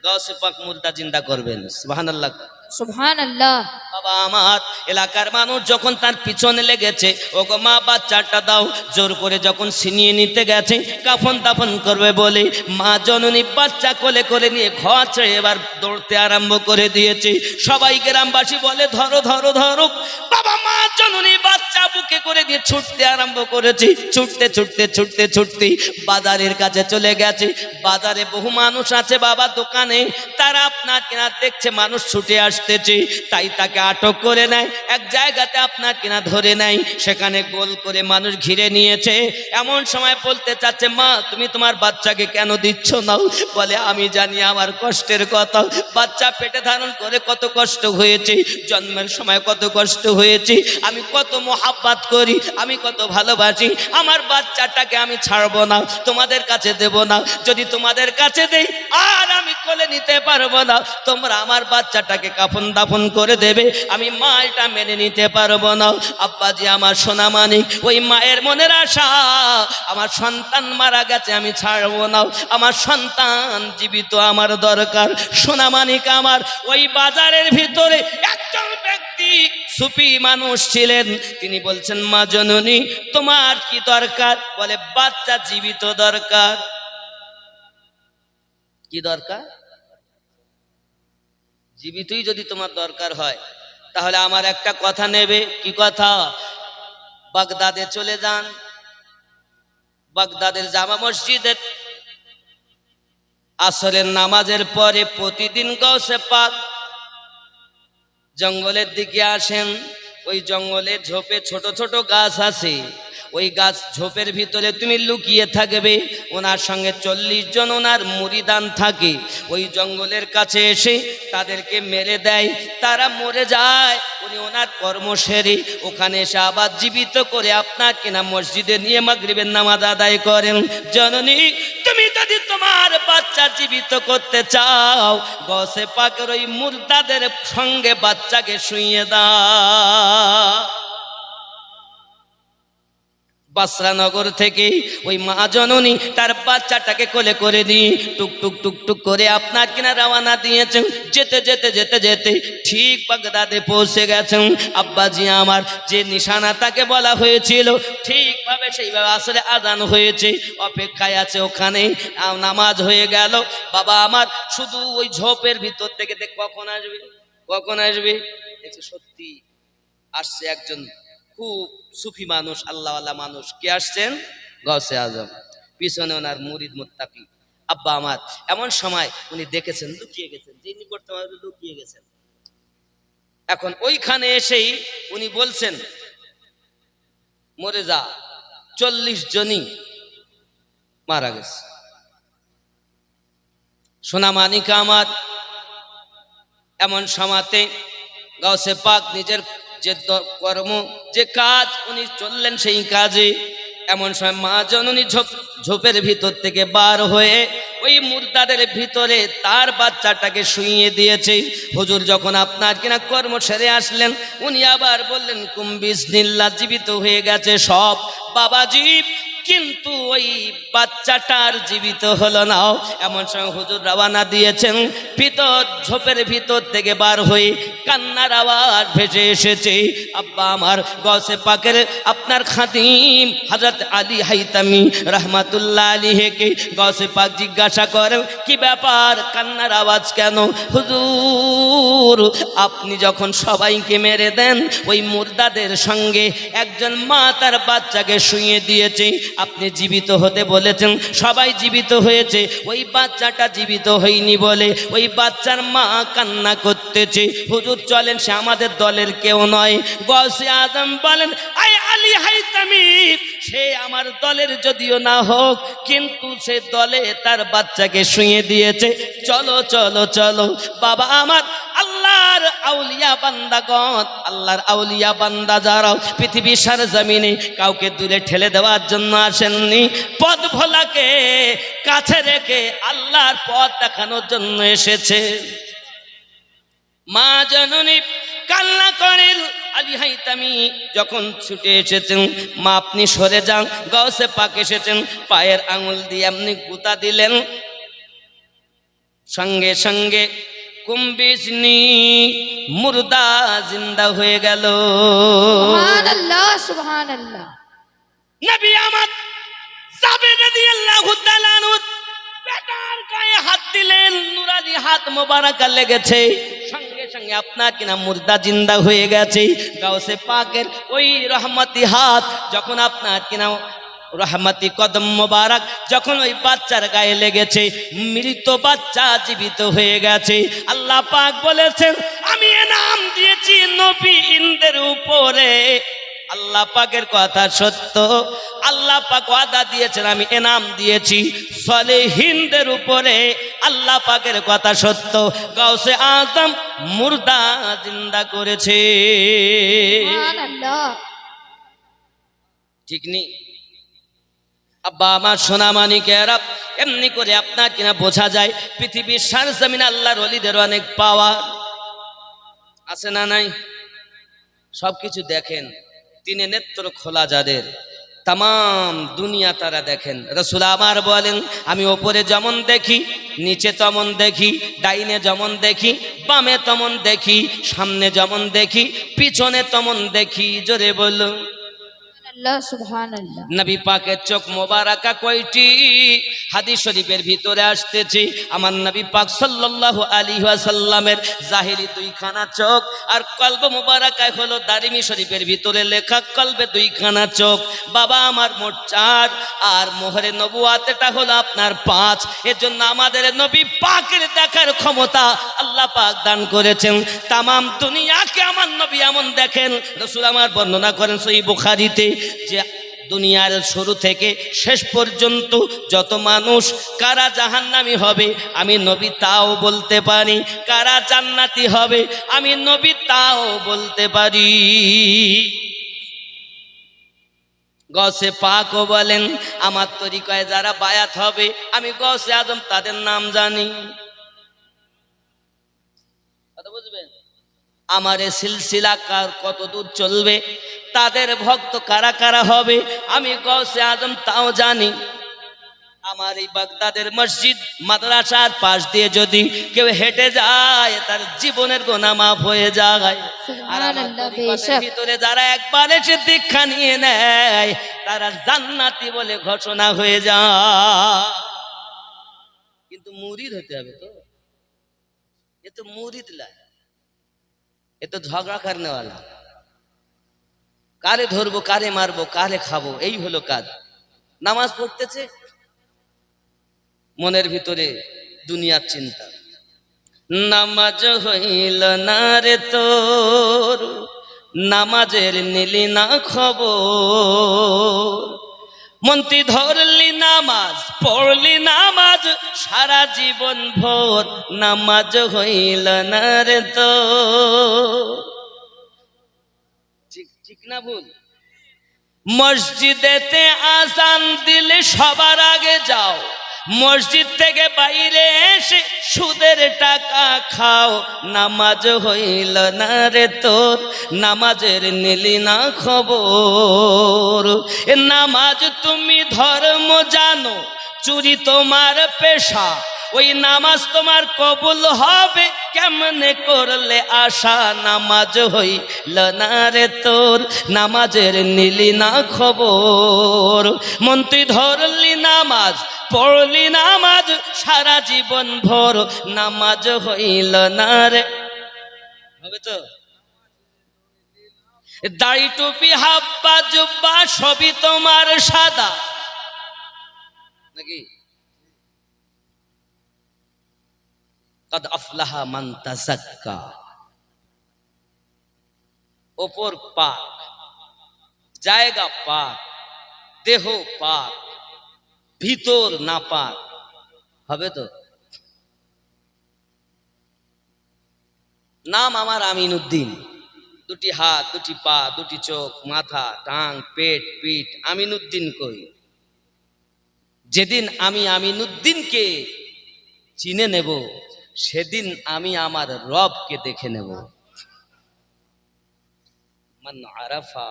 গাউসে পাক মুর্দা জিন্দা করবেন। সুবহানাল্লাহ, সুবহানাল্লাহ। বাবা আমার এলাকার মানুষ যখন তার পিছনে লেগেছে, ওগো মা বাচ্চাটা দাও, জোর করে যখন ছিনিয়ে নিতে গেছে কাফন দাফন করবে বলে, মা জননী বাচ্চা কোলে করে নিয়ে ঘর ছেড়ে এবার দৌড়তে আরম্ভ করে দিয়েছে। সবাই গ্রামবাসী বলে ধরো ধরো ধরো। বাবা মা জননী বাচ্চা বুকে করে দিয়ে ছুটতে আরম্ভ করেছে, ছুটতে ছুটতে ছুটতে ছুটতে বাজারের কাছে চলে গেছে। বাজারে বহু মানুষ আছে বাবা, দোকানে, তারা আপনার কিনা দেখছে মানুষ ছুটে আসতেছে, তাই তাকে আটক করে নেয়, এক জায়গাতে আপনার কিনা ধরে নেয়, সেখানে গোল করে মানুষ ঘিরে নিয়েছে। এমন সময় বলতে চাচ্ছে মা তুমি তোমার বাচ্চাকে কেন দিচ্ছ না? বলে আমি জানি আমার কষ্টের কথা, বাচ্চা পেটে ধারণ করে কত কষ্ট হয়েছে, জন্মের সময় কত কষ্ট হয়েছে, আমি কত মোহাব্বত করি, আমি কত ভালোবাসি, আমার বাচ্চাটাকে আমি ছাড়বো না, তোমাদের কাছে দেব না। যদি তোমাদের কাছে দেই আর আমি কোলে নিতে পারবো না, তোমরা আমার বাচ্চাটাকে কাফন দাফন করে দেবে, আমি মা এটা মেনে নিতে পারবো না। আব্বাজি আমার সোনা মানিক, ওই মায়ের মনের আশা, আমার সন্তান মারা গেছে আমি ছাড়বো না, আমার সন্তান জীবিত আমার দরকার। সোনা মানিক আমার, ওই বাজারের ভিতরে একজন ব্যক্তি সুফি মানুষ ছিলেন, তিনি বলছেন মা জননী তোমার কি দরকার? বলে বাচ্চা জীবিত দরকার। কি দরকার? জীবিতই যদি তোমার দরকার হয় তাহলে আমার একটা কথা নেবে। কি কথা? বাগদাদে চলে যান, বাগদাদের জামা মসজিদে আসরের নামাজের পরে প্রতিদিন গাউসে পাক জঙ্গলের দিকে আসেন। ওই জঙ্গলের ঝোপে ছোট ছোট গাছ আছে, ওই গাছ ঝোপের ভিতরে তুমি লুকিয়ে থাকবে। ওনার সঙ্গে 40 জন ওনার মুরিদান থাকে। ওই জঙ্গলের কাছে এসে তাদেরকে মেরে দেয়, তারা মরে যায়। উনি ওনার কর্ম সেরে ওখানে এসে আবার জীবিত করে আপনার কিনা মসজিদে নিয়ে মাগরিবের নামাজ আদায় করেন। জননী তুমি যদি তোমার বাচ্চা জীবিত করতে চাও, গাউসে পাকের ওই মুর্দাদের সঙ্গে বাচ্চাকে শুইয়ে দাও। বাসরা নগর থেকে ওই মা জননী তার বাচ্চাটাকে কোলে করে দিয়ে টুক টুক টুক টুক করে আপনার কিনা রওনা দিয়েছেন। যেতে যেতে যেতে যেতে ঠিক বাগদাদে পৌঁছে গেছেন। আব্বাজি আমার, যে নিশানা তাকে বলা হয়েছিল ঠিকভাবে সেইভাবে আসলে আজান হয়েছে, অপেক্ষায় আছে ওখানে। নামাজ হয়ে গেল। বাবা আমার শুধু ওই ঝোপের ভিতর থেকে কখন আসবে কখন আসবে দেখছে, সত্যি আসছে একজন খুব সুফি মানুষ, আল্লাহওয়ালা মানুষ। কে আসছেন? গাউসে আজম, পিছনে ওনার মুরিদ মুত্তাকি। আব্বা আমার এমন সময় উনি দেখেছেন, লুকিয়ে গেছেন, যিনি করতে পারবে লুকিয়ে গেছেন। এখন ওইখানে এসেই উনি বলছেন মরে যা, 40 জনই মারা গেছে। সোনা মানিকা আমার, এমন সময়তে গাউসে পাক নিজের যে কর্ম, যে কাজ উনি চললেন সেই কাজে। এমন সময় মা জননী ঝোপের ভিতর থেকে বার হয়ে ওই মুর্দাদের ভিতরে তার বাচ্চাটাকে শুইয়ে দিয়েছে। হুজুর যখন আপনার কিনা কর্ম সেরে আসলেন, উনি আবার বললেন কুম বিসমিল্লাহ, জীবিত হয়ে গেছে সব বাবাজি, কিন্তু ওই বাচ্চাটার জীবিত হলো না। এমন সময় হুজুর রওনা দিয়েছেন, ভিতর ঝোপের ভিতর থেকে বার হয়ে কান্নার আওয়াজ ভেসে এসেছে। আব্বা আমার, গাউসে পাকের আপনার খাদিম হযরত আলী হাইতামি রাহমাতুল্লাহ আলাইহিকে গাউসে পাক জিজ্ঞাসা করেন কি ব্যাপার, কান্নার আওয়াজ কেন? হুজুর আপনি যখন সবাইকে মেরে দেন, ওই মুর্দাদের সঙ্গে একজন মা তার বাচ্চাকে শুইয়ে দিয়েছে, আপনি জীবিত হতে বলেছেন, সবাই জীবিত হয়েছে, ওই বাচ্চাটা জীবিত হয়নি বলে ওই বাচ্চার মা কান্না করতেছে। হুজুর চলেন, সে আমাদের দলের কেউ নয়। গৌসে আজম বলেন, আই আলী হাইতামি, সে আমার দলের যদিও না হোক, কিন্তু সে দলে তার বাচ্চাকে শুইয়ে দিয়েছে। চলো চলো চলো বাবা আমার, আল্লাহর আউলিয়া বান্দাগণ, আল্লাহর আউলিয়া বান্দা যারা পৃথিবীর সরজমিনে কাউকে দূরে ঠেলে দেওয়ার জন্য আসেননি, পথ ভোলাকে কাছে রেখে আল্লাহর পথ দেখানোর জন্য এসেছে। মা জননী কান্না করেন। আলী হাইতামি যখন ছুটে এসেছেন, মা আপনি সরে যান। গাউসে পাক এসেছেন, পায়ের আঙুল দিয়ে আপনি গুতা দিলেন, সঙ্গে সঙ্গে কুম্বিসনি মুর্দা জিন্দা হয়ে গেল। সুবহানাল্লাহ সুবহানাল্লাহ। নবী আমার সাবির রাদিয়াল্লাহু তাআলা আনহু বেটার গায়ে হাত দিলেন, নুরানি হাত মোবারক লেগেছে, সঙ্গে সঙ্গে আপনার কিনা মুর্দা জিন্দা হয়ে গেছে। গাউসে পাকের ওই রহমতি হাত যখন আপনার কিনা রহমতি কদম মোবারক যখন ওই বাচ্চার গায়ে লেগেছে, মৃত বাচ্চা জীবিত হয়ে গেছে। আল্লাহ পাক বলেছেন, আমি এনাম দিয়েছি নবীদের উপরে। আল্লাহ পাকের কথা সত্য, আল্লাহ পাক ওয়াদা দিয়েছেন, আমি এনাম দিয়েছি সলিহিনদের উপরে। আল্লাহ পাকের কথা সত্য, গাউসে আজম মুর্দা জিন্দা করেছে। সুবহানাল্লাহ। ঠিক নেই আব্বা আমার সোনামানিকেরা, এমনি করে আপনার কিনা বোঝা যায় পৃথিবীর সরজমিনে আল্লাহর ওলিদের অনেক পাওয়ার আছে না নাই? সবকিছু দেখেন, তিনে নেত্র খোলা যাদের, তাম দুনিয়া তারা দেখেন। রাসূল আমার বলেন, আমি ওপরে যেমন দেখি, নিচে তেমন দেখি, ডাইনে যেমন দেখি, বামে তেমন দেখি, সামনে যেমন দেখি, পিছনে তেমন দেখি। জোরে বলুন সুবহানাল্লাহ। নবী পাকের চোখ মোবারকা কয়টি? হাদিস শরীফের ভিতরে আসতেছে, আমার নবী পাক সাল্লাল্লাহু আলাইহি ওয়াসাল্লামের জাহিরি দুইখানা চোখ, আর কলব মোবারকায় হলো দারিমি শরীফের ভিতরে লেখা কলবে দুইখানা চোখ। বাবা আমার মোট 4, আর মোহরে নবুয়াতটা হলো আপনার 5। এর জন্য আমাদের নবী পাকের দেখার ক্ষমতা আল্লাহ পাক দান করেছেন। তামাম দুনিয়াকে আমার নবী এমন দেখেন। রাসূল আমার বর্ণনা করেন সহিহ বুখারীতে যে দুনিয়ার শুরু থেকে শেষ পর্যন্ত যত মানুষ, কারা জাহান্নামী হবে আমি নবী তাও বলতে পারি, কারা জান্নাতি হবে আমি নবী তাও বলতে পারি। গৌসে পাকও বলেন, আমার তরিকায় যারা বায়াত হবে আমি গৌসে আজম তাদের নাম জানি। কথা বুঝবেন? আমার এই সিলসিলা কত দূর চলবে, তাদের ভক্ত কারা কারা হবে আমি গৌসে আজম তাও জানি। আমার এই বাগদাদের মসজিদ মাদ্রাসার পাশ দিয়ে যদি কেউ হেঁটে যায়, তার জীবনের গুনাহ মাফ হয়ে যায়। আর আমার তরিকতের ভিতরে যারা একবার এসে দীক্ষা নিয়ে নেয়, তারা জান্নাতি বলে ঘোষণা হয়ে যায়। কিন্তু মুরিদ হতে হবে তো, এ তো মুরিদ লাই, এ তো ঝগড়া করনেওয়ালা। কারে ধরবো, কারে মারবো, কারে খাবো, এই হলো কাজ। নামাজ পড়তেছে, মনের ভিতরে দুনিয়ার চিন্তা। নামাজ হইল না রে তোর, নামাজের নিলি না খবর, মন্ত্রী ধরলি নামাজ, পড়লি নামাজ সারা জীবন ভোর, নামাজ হইল না রে তোর। ঠিক না ভুল? মসজিদেতে আজান দিলে সবার আগে যাও, মসজিদ থেকে বাইরে এসে সুদের টাকা খাও, নামাজ হইল না রে তোর, নামাজের নিলি না খবর। নামাজ তুমি ধর্ম জানো, চুরি তোমার পেশা, ওই নামাজ তোমার কবুল হবে কেমনে করলে আশা, নামাজ হইল না রে তোর, নামাজের নিলি না খবর। মন্ত্রী ধরলি নামাজ, পড়লি নামাজ সারা জীবন ভোর, নামাজ হইল না রে। হবে তো? দাড়ি টুপি হাব্বা জুব্বা সবই তোমার সাদা, নাকি? কদ আফলাহা মান তাযাক্কা, ওপর পাক, জায়গা পাক, দেহ পাক, ভিতর না পাক হবে তো? নাম আমার আমিনউদ্দিন, দুটি হাত, দুটি পা, দুটি চোখ, মাথা, টাং, পেট, পিঠ, আমিনউদ্দিন কই? যেদিন আমি আমিনউদ্দিনকে চিনে নেব সেদিন আমি আমার রবকে দেখে নেব। মান আরাফা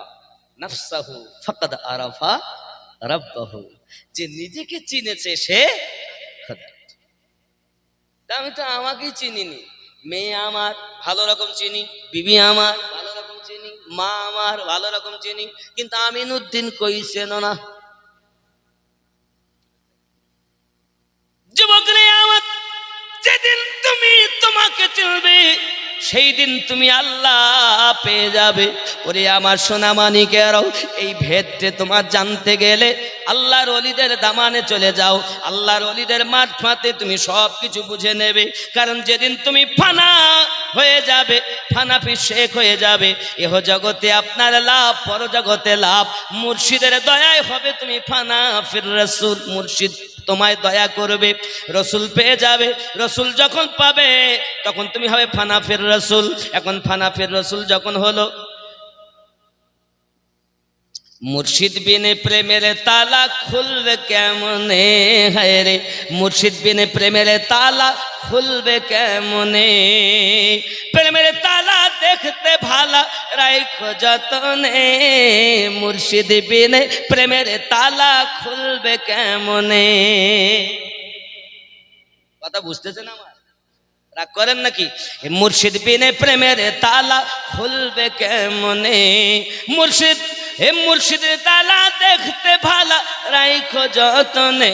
নাফসাহু ফাকাদ আরাফা রাব্বাহু, যে নিজেকে চিনেছে সে খোদা। আমি তো আমাকেই চিনিনি। মেয়ে আমার ভালো রকম চিনি, বিবি আমার ভালো রকম চিনি, মা আমার ভালো রকম চিনি, কিন্তু আমিনউদ্দিন কই চেনো না? যুবকরে আমার, যেদিন তুমি তোমাকে চিনবে সেই দিন তুমি আল্লাহ পেয়ে যাবে। ওরে আমার সোনা মানিকেরাও, এই ভেদটা তোমার জানতে গেলে আল্লাহর ওলিদের দামানে চলে যাও। আল্লাহর ওলিদের মারফতে তুমি সব কিছু বুঝে নেবে। কারণ যেদিন তুমি ফানা হয়ে যাবে, ফানাফি শেখ হয়ে যাবে, এহ জগতে আপনার লাভ, পর জগতে লাভ। মুর্শিদের দয়ায় হবে তুমি ফানা ফির রাসূল। মুর্শিদ তোমায় দয়া করবে, রসুল পেয়ে যাবে। রসুল যখন পাবে তখন তুমি হবে ফানা ফির রাসূল। এখন ফানা ফির রাসূল যখন হলো, মুর্শিদ বিনে প্রেমের তালা খুলবে কেমনে? হায় রে, মুর্শিদ বিনে প্রেমের তালা খুলবে কেমনে? প্রেমের তালা দেখতে ভালা রাইখো যতনে, মুর্শিদ বিনে প্রেমের তালা খুলবে কেমনে? কথা বুঝতেছেন আমার? রাগ করেন নাকি? মুর্শিদ বিনে প্রেমের তালা খুলবে কেমনে? মুর্শিদ মুর্শিদের তালা দেখতে ভালা রাইখো যতনে,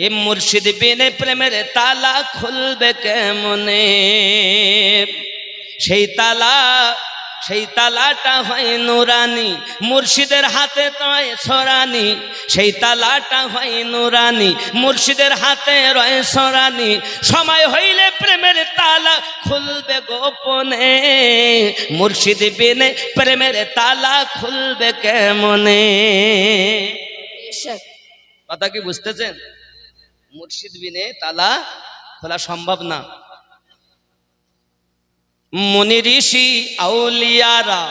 এ মুর্শিদ বিনে প্রেমের তালা খুলবে কেমনে? সেই তালাটা হয় নুরানি, মুর্শিদের হাতে রয় সরানি। সেই তালাটা হয় নুরানি, মুর্শিদের হাতে রয় সরানি। সময় হইলে প্রেমের তালা খুলবে গোপনে, মুর্শিদ বিনে প্রেমের তালা খুলবে কেমনে? কথা কি বুঝতেছেন? মুর্শিদ বিনে তালা খোলা সম্ভব না। মুনি ঋষি আউলিয়ারা,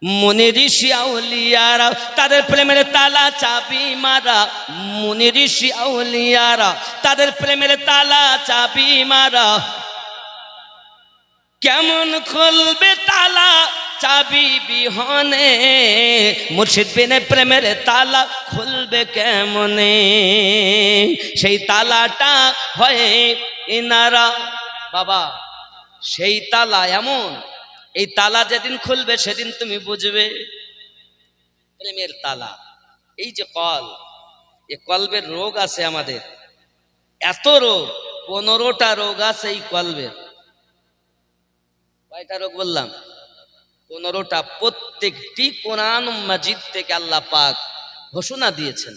মুনি ঋষি আউলিয়ারা তাদের প্রেমের তালা চাবি মারা। মুনি ঋষি আউলিয়ারা তাদের প্রেমের তালা চাবি মারা। কেমন খুলবে তালা চাবি বিহনে? মুর্শিদ বিনে প্রেমের তালা খুলবে কেমনে? সেই তালাটা হয় ইনারা। বাবা, সেই তালা এমন, এই তালা যেদিন খুলবে সেদিন তুমি বুঝবে প্রেমের তালা। এই যে কল, এই কলবের রোগ আছে আমাদের, এত রোগ, 15টা রোগ আছে এই কলবের। কয়টা রোগ বললাম? 15টা। প্রত্যেকটি কোরআন মাজিদ থেকে আল্লাহ পাক ঘোষণা দিয়েছেন।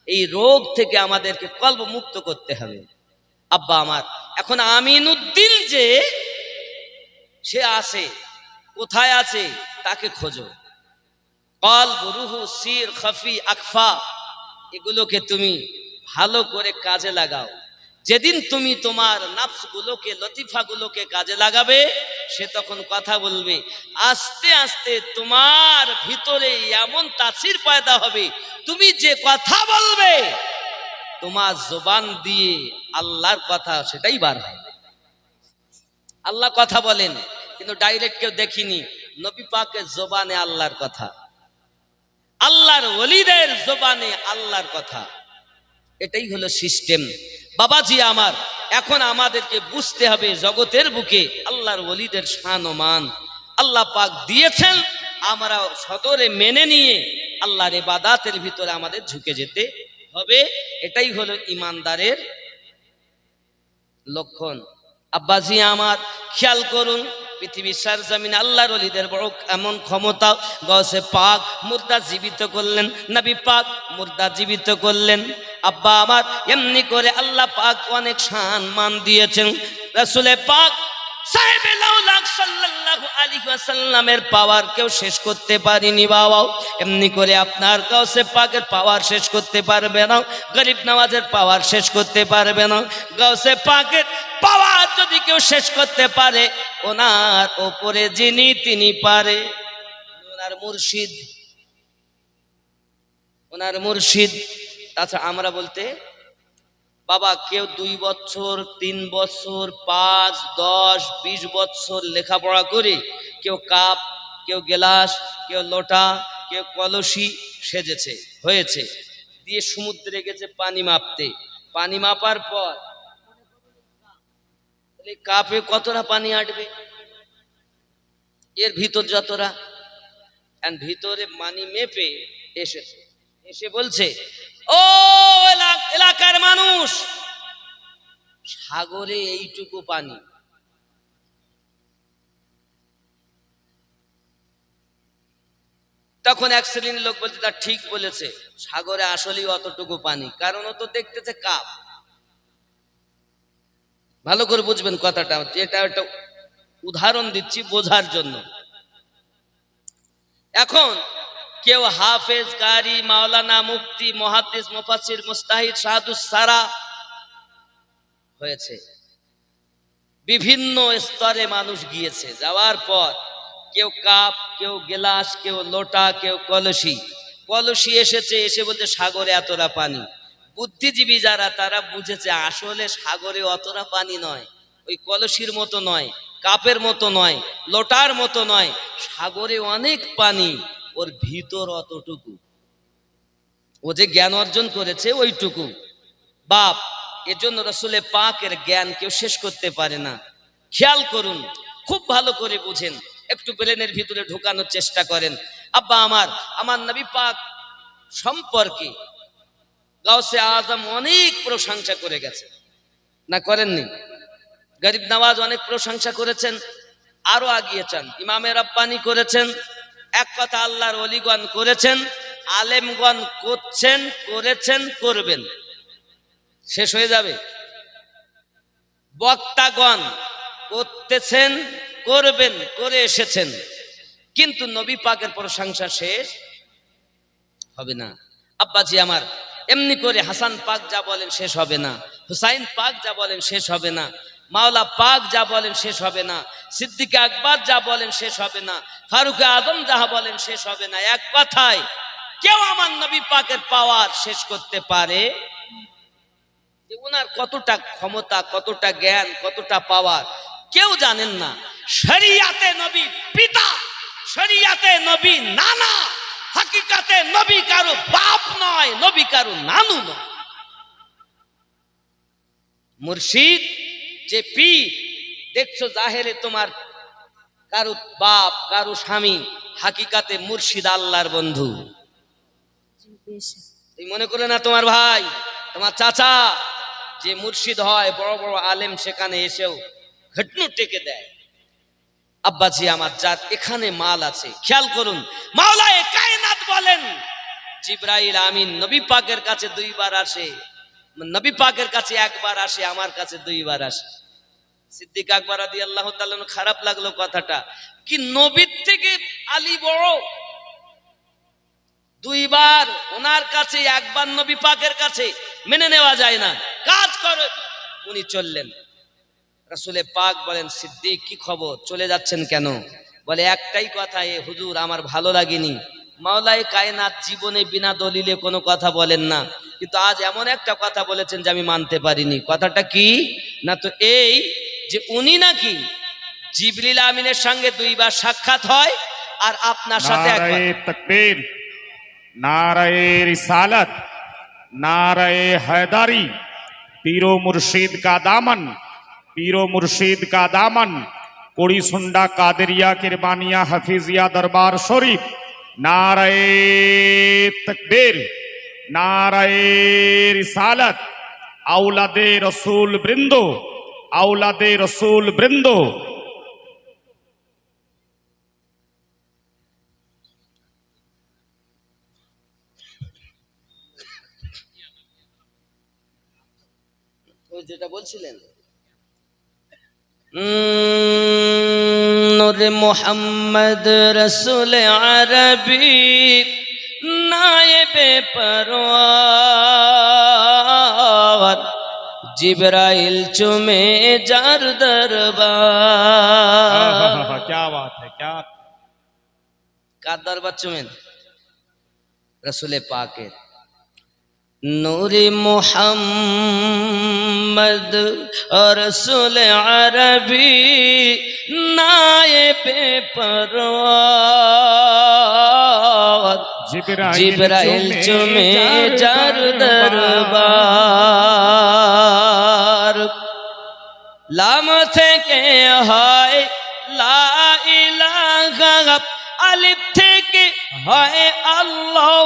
এই রোগ থেকে আমাদেরকে কলব মুক্ত করতে হবে। আব্বা আমার, এখন আমিনউদ্দিন যে সে আছে, কোথায় আছে তাকে খোঁজো। কলব, রুহু, সির, খফি, আকফা, এগুলোকে তুমি ভালো করে কাজে লাগাও। যেদিন তুমি তোমার নাফসগুলোকে, লতিফাগুলোকে কাজে লাগাবে, সে তখন কথা বলবে। আস্তে আস্তে তোমার ভিতরে এমন তাসির পয়দা হবে, তুমি যে কথা বলবে তোমার জবান দিয়ে আল্লাহর কথা সেটাই বার হবে। আল্লাহ কথা বলেন, কিন্তু ডাইরেক্ট কেউ দেখিনি। নবী পাকের জবানে আল্লাহর কথা, আল্লাহর ওলিদের জবানে আল্লাহর কথা। এটাই হলো সিস্টেম। বাবাজি আমার, এখন আমাদেরকে বুঝতে হবে জগতের বুকে আল্লাহর ওলিদের শান ও মান আল্লাহ পাক দিয়েছেন। আমরা সদরে মেনে নিয়ে আল্লাহর ইবাদতের ভিতরে আমাদের ঝুঁকে যেতে হবে। এটাই হলো ইমানদারের লক্ষণ। আব্বাজি আমার, খেয়াল করুন, পৃথিবীর সারজমিনে আল্লাহর ওলিদের বড় এমন ক্ষমতা, গৌসে পাক মুর্দা জীবিত করলেন, নবী পাক মুর্দা জীবিত করলেন। আব্বা আমার এমনি করে আল্লাহ পাক অনেক সম্মান দিয়েছেন। রাসূলে পাক সাহেবে লাউলাক সাল্লাল্লাহু আলাইহি ওয়াসাল্লামের পাওয়ার কেউ শেষ করতে পারেনি বাবা। এমনি করে আপনার গাউসে পাকের পাওয়ার শেষ করতে পারবে না, গরিব নওয়াজের পাওয়ার শেষ করতে পারবে না। গাউসে পাকের পাওয়ার যদি কেউ শেষ করতে পারে, ওনার ওপরে যিনি তিনি পারে, ওনার মুর্শিদ, ওনার মুর্শিদ। তাছাড়া আমরা বলতে বাবা কেউ 2 বছর 3 বছর 5, 10, 20 বছর লেখাপড়া করে কেউ কাপ, কেউ গেলাস, কেউ লোটা, কেউ কলসি সেজেছে হয়েছে, দিয়ে সমুদ্রে গেছে পানি মাপতে। পানি মাপার পর কাপে কতটা পানি আটবে, এর ভিতর যতটা, ভিতরে পানি মেপে এসেছে, এসে বলছে ও এলাকার মানুষ, সাগরে এইটুকু পানি। তখন এক শ্রেণীর লোক বলছে তা ঠিক বলেছে, সাগরে আসলেই অতটুকু পানি, কারণ ও তো দেখতেছে কাপ। ভালো করে বুঝবেন কথাটা, এটা একটা উদাহরণ দিচ্ছি বোঝার জন্য। এখন কেউ হাফেজ, কারি, মাওলানা, মুফতি, মুহাদ্দিস, মুফাসসির, মুস্তাহিদ, শাহাদুস সারা হয়েছে। বিভিন্ন স্তরে মানুষ গিয়েছে, যাওয়ার পর কেউ কাপ, কেউ গেলাস, কেউ লোটা, কেউ কলসি। কলসি এসেছে, এসে বলতে সাগরে এতটা পানি। বুদ্ধিজীবী যারা তারা বুঝেছে আসলে সাগরে অতটা পানি নয়, ওই কলসির মতো নয়, কাপের মতো নয়, লোটার মতো নয়, সাগরে অনেক পানি, ওর ভিতর অতটুকু, ও যে জ্ঞান অর্জন করেছে ওইটুকু বাপ। এজন্য রাসূলে পাকের জ্ঞান কেউ শেষ করতে পারে না। খেয়াল করুন, খুব ভালো করে বুঝেন, একটু ব্রেনের ভিতরে ঢোকানোর চেষ্টা করেন। আব্বা আমার নবী পাক সম্পর্কে গাউসে আজম অনেক প্রশংসা করে গেছে, না করেননি? গরিব নওয়াজ অনেক প্রশংসা করেছেন, আরো আগিয়েছেন, ইমামে রাব্বানি করেছেন, এক কথা আল্লাহর ওলিগণ করেছেন, আলেমগণ করছেন, করেছেন, করবেন, শেষ হয়ে যাবে। বক্তাগণ করতেছেন, করবেন, করে এসেছেন, কিন্তু নবী পাকের প্রশংসা শেষ হবে না। আব্বাজি আমার এমনি করে হাসান পাক যা বলেন শেষ হবে না, হুসাইন পাক যা বলেন শেষ হবে না, মাওলা পাক যা বলেন শেষ হবে না, সিদ্দিক আকবর যা বলেন শেষ হবে না, ফারুক আদম যা বলেন শেষ হবে না। এক কথায় কেউ আমার নবী পাকের পাওয়ার শেষ করতে পারে? যে ওনার কতটা ক্ষমতা, কতটা জ্ঞান, কতটা পাওয়ার কেউ জানেন না। শরিয়াতে নবী পিতা, শরিয়াতে নবী নানা, হাকিকাতে নবী কারো বাপ নয়, নবী কারো নানু নয়। মুর্শিদ যে পীর দেখছো জাহেরে তোমার কারো বাপ, কারো স্বামী, হাকিকাতে মুর্শিদ আল্লাহর বন্ধু। তুমি মনে করে না তোমার ভাই, তোমার চাচা যে মুর্শিদ হয়, বড় বড় আলেম সেখানে এসেও ঘটনু টেকে দেয়। আব্বাজি আমার, যার এখানে মাল আছে, খেয়াল করুন, মাওলায়ে কায়নাত বলেন জিবরাইল আমিন নবী পাকের কাছে 2 বার আসে, নবী পাকের কাছে 1 বার আসে, আমার কাছে 2 বার আসে। সিদ্দিক আকবর রাদিয়াল্লাহু তাআলা খারাপ লাগলো কথাটা, কি নবীর থেকে আলী বড়? 2 বার ওনার কাছে, 1 বার নবী পাকের কাছে মেনে নেওয়া যায় না। কাজ করে উনি চললেন। রাসূলে পাক বলেন সিদ্দিক কি খবর, চলে যাচ্ছেন কেন? বলে একটাই কথা, এ হুজুর আমার ভালো লাগেনি। মাওলায়ে কায়নাত জীবনে বিনা দলিলে কোনো কথা বলেন না, কিন্তু আজ এমন একটা কথা বলেছেন যে আমি মানতে পারিনি। কথাটা কি? না তো এই যে উনি নাকি জিবরিল আমিনের সঙ্গে 2 বার সাক্ষাৎ হয় আর আপনার সাথে একবার। नारे तकबीर, नारे रिसालत, नारे हैदरी, पीरो मुर्शिद का दामन, पीरो मुर्शिद का दामन, कोड़ी सुंडा कादरिया किरबानिया हफीजिया दरबार शरीफ, नारे तकबीर, नारे रिसालत, औलादे रसूल बृंदो, औलादे रसूल बृंदो, যেটা বলছিলেন নূরে মোহাম্মদ রসুল আরবি নায়েবে পরওয়ার জিবরাইল চুমে যার দরবার क्या बात है क्या কার দরবার চুমেন রসুলে পাকের নূরে মোহাম্মদ রসুল আরবি নায়েবে পরওয়ার জিবরাইল চুমে যার দরবার লাম থেকে হয় লা ইলাহা আলিফ থেকে হয় আল্লাহ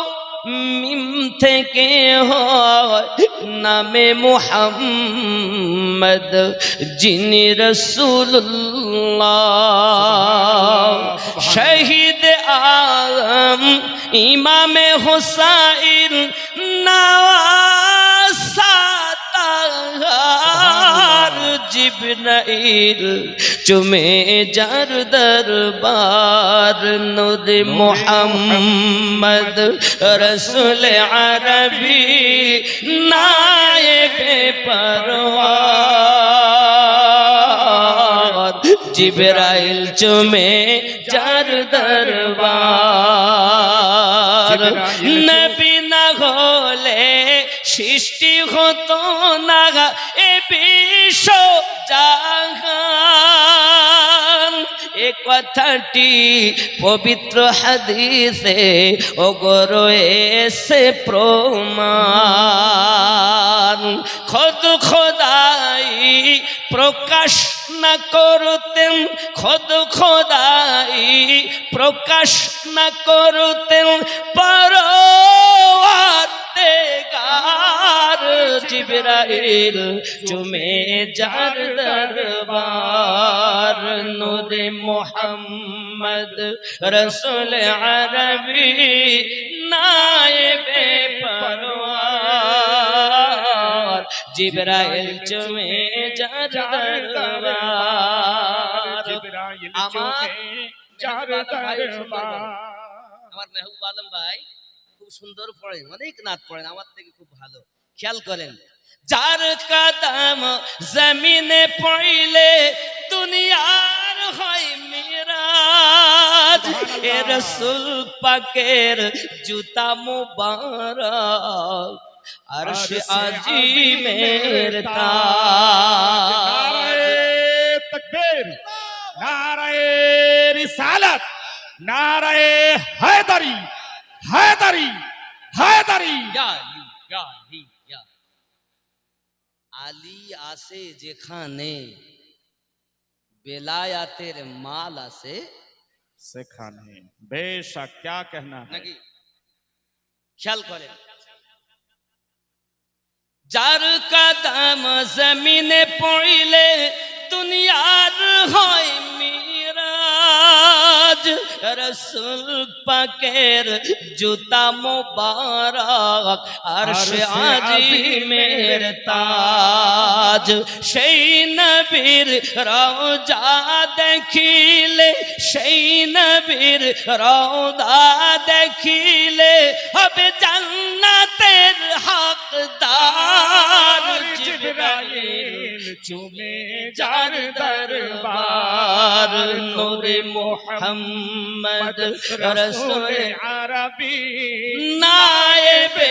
মিম থেকে হয় নামে মুহাম্মদ যিনি রাসূলুল্লাহ শহীদ আলম ইমামে হুসাইন নওয়াসাতার জিবরাইল চুমে যার দরবার নূরে মুহাম্মদ রসুল আরবি নায়েবে পরওয়ার জিবরাইল চুমে যার দরবার নবী না হলে সৃষ্টি হতো না এ বিশ্ব জাহান এ কথাটি পবিত্র হাদিসে ওগো রয়েছে প্রমাণ খোদ খোদাই প্রকাশ না করতেন খোদ খোদাই প্রকাশ না করতেন পরওয়ারদিগার জিবরাইল চুমে যার দরবার নূরে মুহাম্মদ রসুল আরবি নায়েবে পরওয়ার জিবরাইল চুমে যার দরবার আমার মেহবুব আলম ভাই খুব সুন্দর পড়েন অনেক নাত পড়েন আমার থেকে খুব ভালো খেয়াল করেন যার কদম জমিনে পড়িলে দুনিয়ার হয় মিরাজ এ রাসূল পাকের জুতা মুবারক আরশ আজিমের তাজ तकबीर नाराए रिसालत नाराए हैदरी हैदरी हैदरी ইয়া আলী, ইয়া আলী, ইয়া। আলী আসে যেখানে বেলায়াতের মাল আসে सिखाने बेशक क्या कहना है নাকি খেয়াল করেন যার কদম জমিনে পড়িলে দুনিয়ার হয় মিরাজ রাসূল পাকের জুতা মুবারক আরশ আজিমের তাজ সেই নবীর রওজা দেখিলে সেই নবীর রওজা দেখিলে হবে জান্নাতের হকদার জিবরাইল चुमे যার দরবার নূরে মুহাম্মদ রসুল अरबी নায়েবে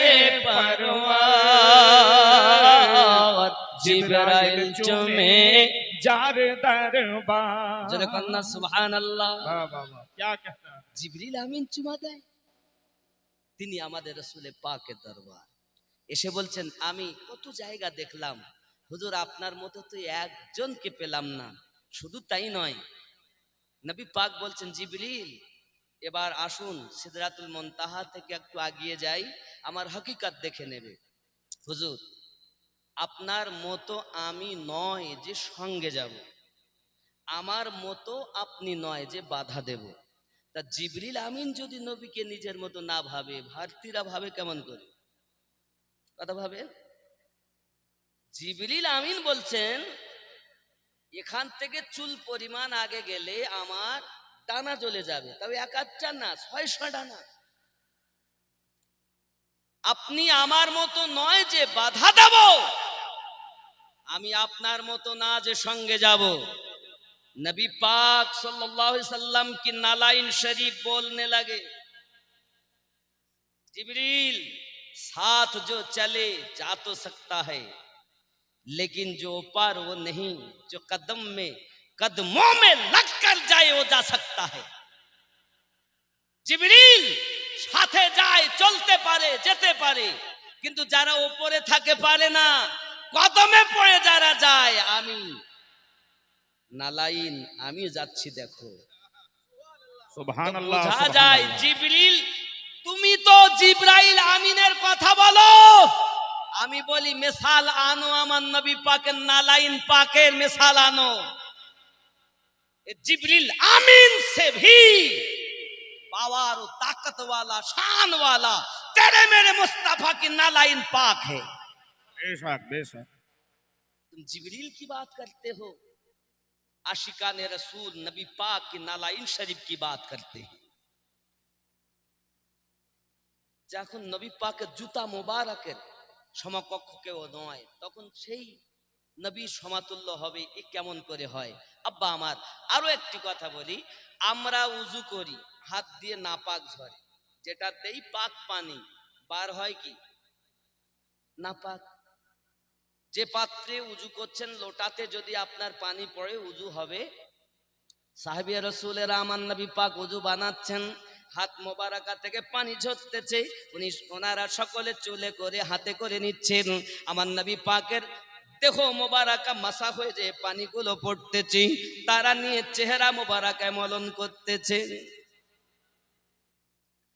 পরওয়ার জিবরাইল চুমে जार दरबार জোরে কন্না সুবহানাল্লাহ वाह वाह वाह क्या कहना है জিবরিল আমিন চুমা দেয় তিনি আমাদের রসুলের পাকের দরবার এসে বলছেন আমি কত জায়গা দেখলাম হুজুর আপনার মতো তো একজনকে পেলাম না শুধু তাই নয় নবী পাক বলছেন জিবরিল এবার আসুন সিদরাতুল মুনতাহা থেকে একটু আগিয়ে যাই আমার হকিকত দেখে নেবে হুজুর আপনার মতো আমি নয় যে সঙ্গে যাব আমার মতো আপনি নয় যে বাধা দেব তা জিবরিল আমিন যদি নবীকে নিজের মতো না ভাবে ভারতীয়রা ভাবে কেমন করে কথা ভাবে জিবরিল আমিন বলছেন এখান থেকে চুল পরিমাণ আগে গেলে আমার ডানা জ্বলে যাবে, তবে এক আধটা না, 600 ডানা। আপনি আমার মতো নয় যে বাধা দেব, আমি আপনার মতো না যে সঙ্গে যাব। नबी पाक सल्लल्लाहु अलैहि वसल्लम की नालाइन शरीफ बोलने लगे, जिब्रील साथ जो चले जा तो सकता है, लेकिन जो ऊपर वो नहीं, जो कदमों में लग कर जाए वो जा सकता है। जिब्रील সাথে যায়, চলতে পারে, যেতে পারে, কিন্তু যারা উপরে থাকে পারে না, কদমে পড়ে যারা যায়, আমি নালাইন আমি যাচ্ছি। দেখো সুবহানাল্লাহ, বোঝা যায় জিবরিল, তুমি তো জিব্রাইল আমিনের কথা বলো, আমি বলি মিসাল আনো, আমার নবী পাকের নালাইন পাকের মিসাল আনো। जिब्रील आमीन से भी पावर ताकत वाला शान वाला तेरे मेरे मुस्तफा की नालाइन पाक है। बेशक बेशक। तुम जिब्रील की बात करते हो, आशिकाने रसूल नबी पाक की नालाइन शरीफ की बात करते हैं। যখন নবী পাকের জুতা মোবারকের সমকক্ষ কেউ নয়, তখন সেই নবীর সমাতুল্য হবে, এ কেমন করে হয়? আব্বা আমার আরো একটি কথা বলি, আমরা উজু করি হাত দিয়ে নাপাক ঝরে, যেটাতেই পাক পানি বার হয় কি নাপাক। যে পাত্রে উজু করছেন লোটাতে যদি আপনার পানি পড়ে উজু হবে। সাহাবিয়া রাসূলেরা আমার নবী পাক উজু বানাচ্ছেন, হাত মোবারকা থেকে পানি ঝরতেছে, ওনারা সকলে চুলে করে হাতে করে নিচ্ছেন। আমার নবী পাকের দেখো মোবারকা মাসা হয়ে যে পানিগুলো পড়তেছে, তারা নিয়ে চেহারা মোবারকায় মলন করতেছে।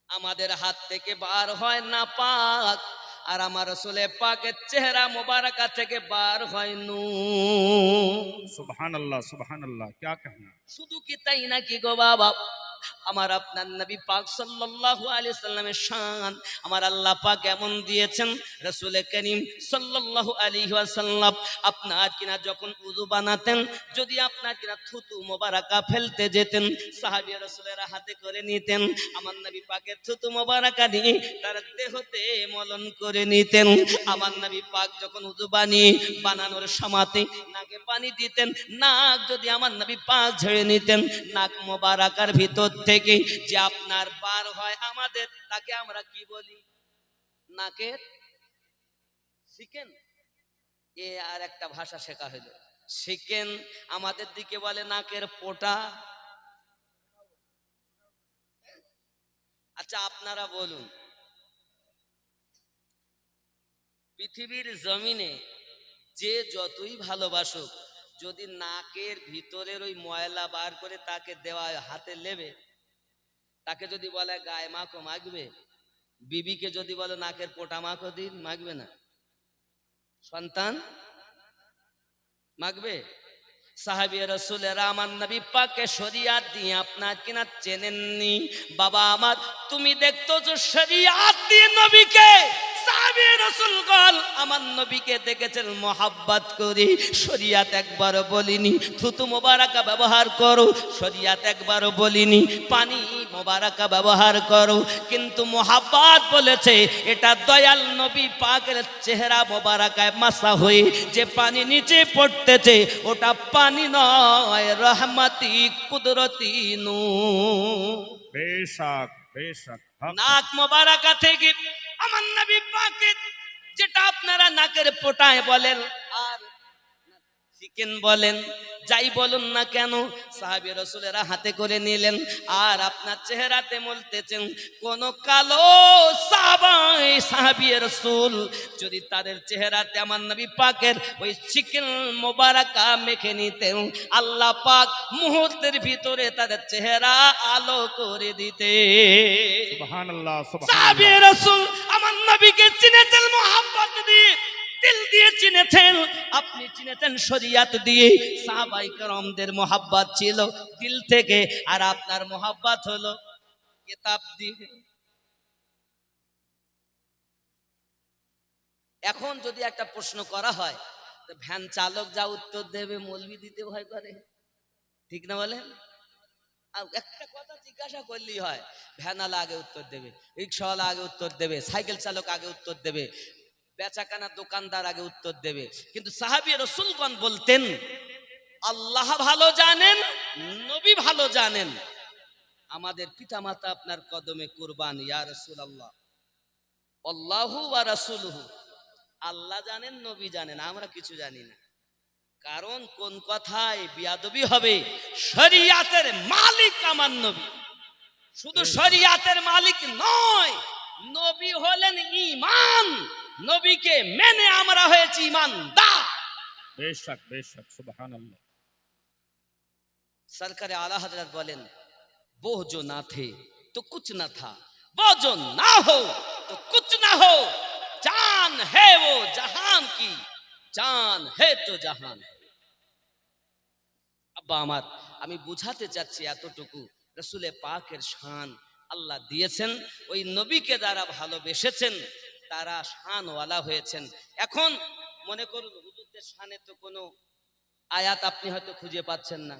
আমাদের হাত থেকে বার হয় না পাক, আর আমার রাসূলে পাকের চেহারা মোবারকা থেকে বার হয় নূর। সুবহানাল্লাহ সুবহানাল্লাহ, क्या कहना। শুধু কি তাই নাকি গো বাবা, আমার আপনার নবী পাক সাল্লাল্লাহু আলাইহি সাল্লামের শান আমার আল্লাহ পাক এমন দিয়েছেন, রাসূল করিম সাল্লাল্লাহু আলাইহি ওয়াসাল্লাম আপনার কিনা যখন উযু বানাতেন, যদি আপনার কিনা থুতু মোবারকা ফেলতে যেতেন, সাহাবী রাসূলেরা হাতে করে নিতেন, আমার নবী পাকের থুতু মোবারকা দিয়ে তার দেহতে মলন করে নিতেন। আমার নবী পাক যখন উযু বানানোর সময়তে নাকে পানি দিতেন, নাক যদি আমার নবী পাক ঝেড়ে নিতেন, নাক মোবারকার ভিতর থেকে যে আপনার বার হয় আমাদের, তাকে আমরা কি বলি? নাকের শিকেন। এ আর একটা ভাষা শেখা হলো, শিকেন আমাদের দিকে বলে নাকের পোটা। আচ্ছা আপনারা বলুন, পৃথিবীর জমিনে যে যতই ভালোবাসুক, যদি নাকের ভিতরের ওই ময়লা বার করে তাকে দেওয়া হাতে নেবে, তাকে যদি বলে গায়ে মাখো মাখবে? বিবিকে যদি বলে নাকের পোটা মাখো দিন, মাখবে না? সন্তান মাখবে? সাহাবী রাসূলেরা আমার নবী পাককে শরিয়াত দিয়ে আপনার কিনা চেনেননি। বাবা আমার, তুমি দেখতো যে শরিয়াত দিয়ে নবীকে সাহাবী রাসূলগণ আমার নবীকে দেখেছেন মোহাব্বত করে। শরিয়াত একবারও বলিনি থুতু মোবারকা ব্যবহার করো, শরিয়াত একবারও বলিনি পানি মোবারকা ব্যবহার করো, কিন্তু মোহাব্বত বলেছে এটা দয়াল নবী পাকের চেহারা মোবারকায় মাসা হয়ে যে পানি নিচে পড়তেছে, ওটা পানি নয়, রহমতি কুদরতি নূর। বেশক বেশক। নাক মোবারকা থেকে আমার নবী পাকের, যেটা আপনারা নাকের পোটায় বলেন আর চিকেন বলেন, যাই বলুন না কেন, সাহাবী রাসূলেরা হাতে করে নিলেন আর আপনার চেহারাতে মলতেছেন। কোন কালো সাহাবী রাসূল যদি তাদের চেহারাতে আমার নবী পাকের ওই চিকেন মোবারকা মেখে নিতেন, আল্লাহ পাক মুহূর্তের ভিতরে তাদের চেহারা আলো করে দিতে। সুবহানাল্লাহ সাহাবী সুবহানাল্লাহ। রাসূল আমার নবীকে চিনেছেন মোহাব্বত দিয়ে, দিল দিয়ে চিনেছেন, আপনি চিনেছেন শরিয়াত দিয়ে। সাহাবায়ে কেরামদের মোহাব্বত ছিল দিল থেকে, আর আপনার মোহাব্বত হলো কিতাব দিয়ে। এখন যদি একটা প্রশ্ন করা হয়, তো ভ্যান চালক যা উত্তর দেবে মৌলবি দিতে ভয় করে, ঠিক না বলেন? আর একটা কথা জিজ্ঞাসা করলেই হয়, ভ্যানালা আগে উত্তর দেবে, রিক্সাওয়ালা আগে উত্তর দেবে, সাইকেল চালক আগে উত্তর দেবে, বেচাকানা দোকানদার আগে উত্তর দেবে। কিন্তু সাহাবী রাসূলগণ বলতেন আল্লাহ ভালো জানেন, নবী ভালো জানেন, আমাদের পিতামাতা আপনার কদমে কুরবান ইয়া রাসূলুল্লাহ, আল্লাহু ওয়া রাসূলুহু, আল্লাহ জানেন নবী জানেন, আমরা কিছু জানি না। কারণ কোন কথায় বিয়াদবি হবে, শরিয়াতের মালিক আমার নবী, শুধু শরিয়াতের মালিক নয়, নবী হলেন ঈমান, নবীকে মেনে আমরা হয়েছি ঈমানদার। বেশক বেশক, সুবহানাল্লাহ। সরকারে আলা হযরত বলেন, वो जो ना थे तो कुछ ना था, वो जो ना हो तो कुछ ना हो, जान है वो जहान की, जान है तो जहान है। আব্বা আমার, আমি বুঝাতে চাচ্ছি এতটুকু, রাসূলে পাকের শান আল্লাহ দিয়েছেন, ওই নবীকে যারা ভালোবেসেছেন তারা শানওয়ালা হয়েছেন। এখন মনে করুন হুজুরদের শানে তো কোনো আয়াত আপনি হয়তো খুঁজে পাচ্ছেন না,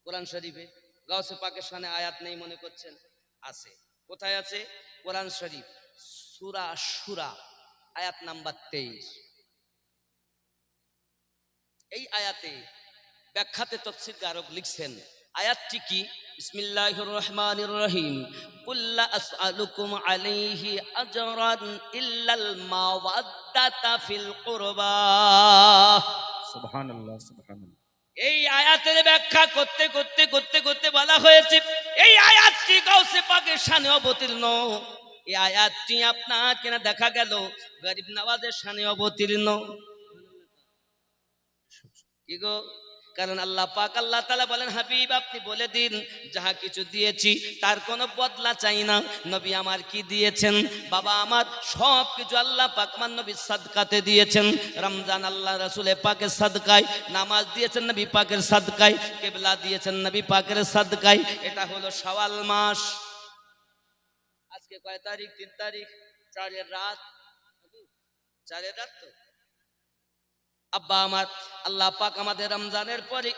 কোরআন শরীফে গাউসে পাকের শানে আয়াত নেই মনে করছেন, আছে। কোথায় আছে? কোরআন শরীফ সূরা শুরা আয়াত নাম্বার 23। এই আয়াতে ব্যাখ্যাতে তাফসীরকারক লিখছেন, আয়াতটি কি? বিসমিল্লাহির রহমানির রহিম, কুল্লা আসআলুকুম আলাইহি আজরান ইল্লাল মাওয়াদ্দাতা ফিল কুরবা। সুবহানাল্লাহ সুবহানাল্লাহ। এই আয়াতের ব্যাখ্যা করতে করতে করতে করতে বলা হয়েছে এই আয়াতটি গাউসে পাকের শানে অবতীর্ণ। এই আয়াতটি আপনার কেনা দেখা গেল গরিব নওয়াজের শানে অবতীর্ণ। কি গো? কারণ আল্লাহ পাক আল্লাহ তাআলা বলেন, হাবিব আপনি বলে দিন যাহা কিছু দিয়েছি তার কোনো বদলা চাই না। নবী আমার কি দিয়েছেন? বাবা আমার সব কিছু আল্লাহ পাক আমার নবীর সাদকাতে দিয়েছেন। রমজান আল্লাহ রাসূলের পাকের সাদকায়, নামাজ দিয়েছেন নবী পাকের সাদকায়, কিবলা দিয়েছেন নবী পাকের সাদকায়। এটা হলো শাওয়াল মাস। আজকে কয় তারিখ? 3 তারিখ, 4 রাত, 4 রাত তো। আব্বা আমার, আল্লাহ পাক আমাদের রমজানের পরে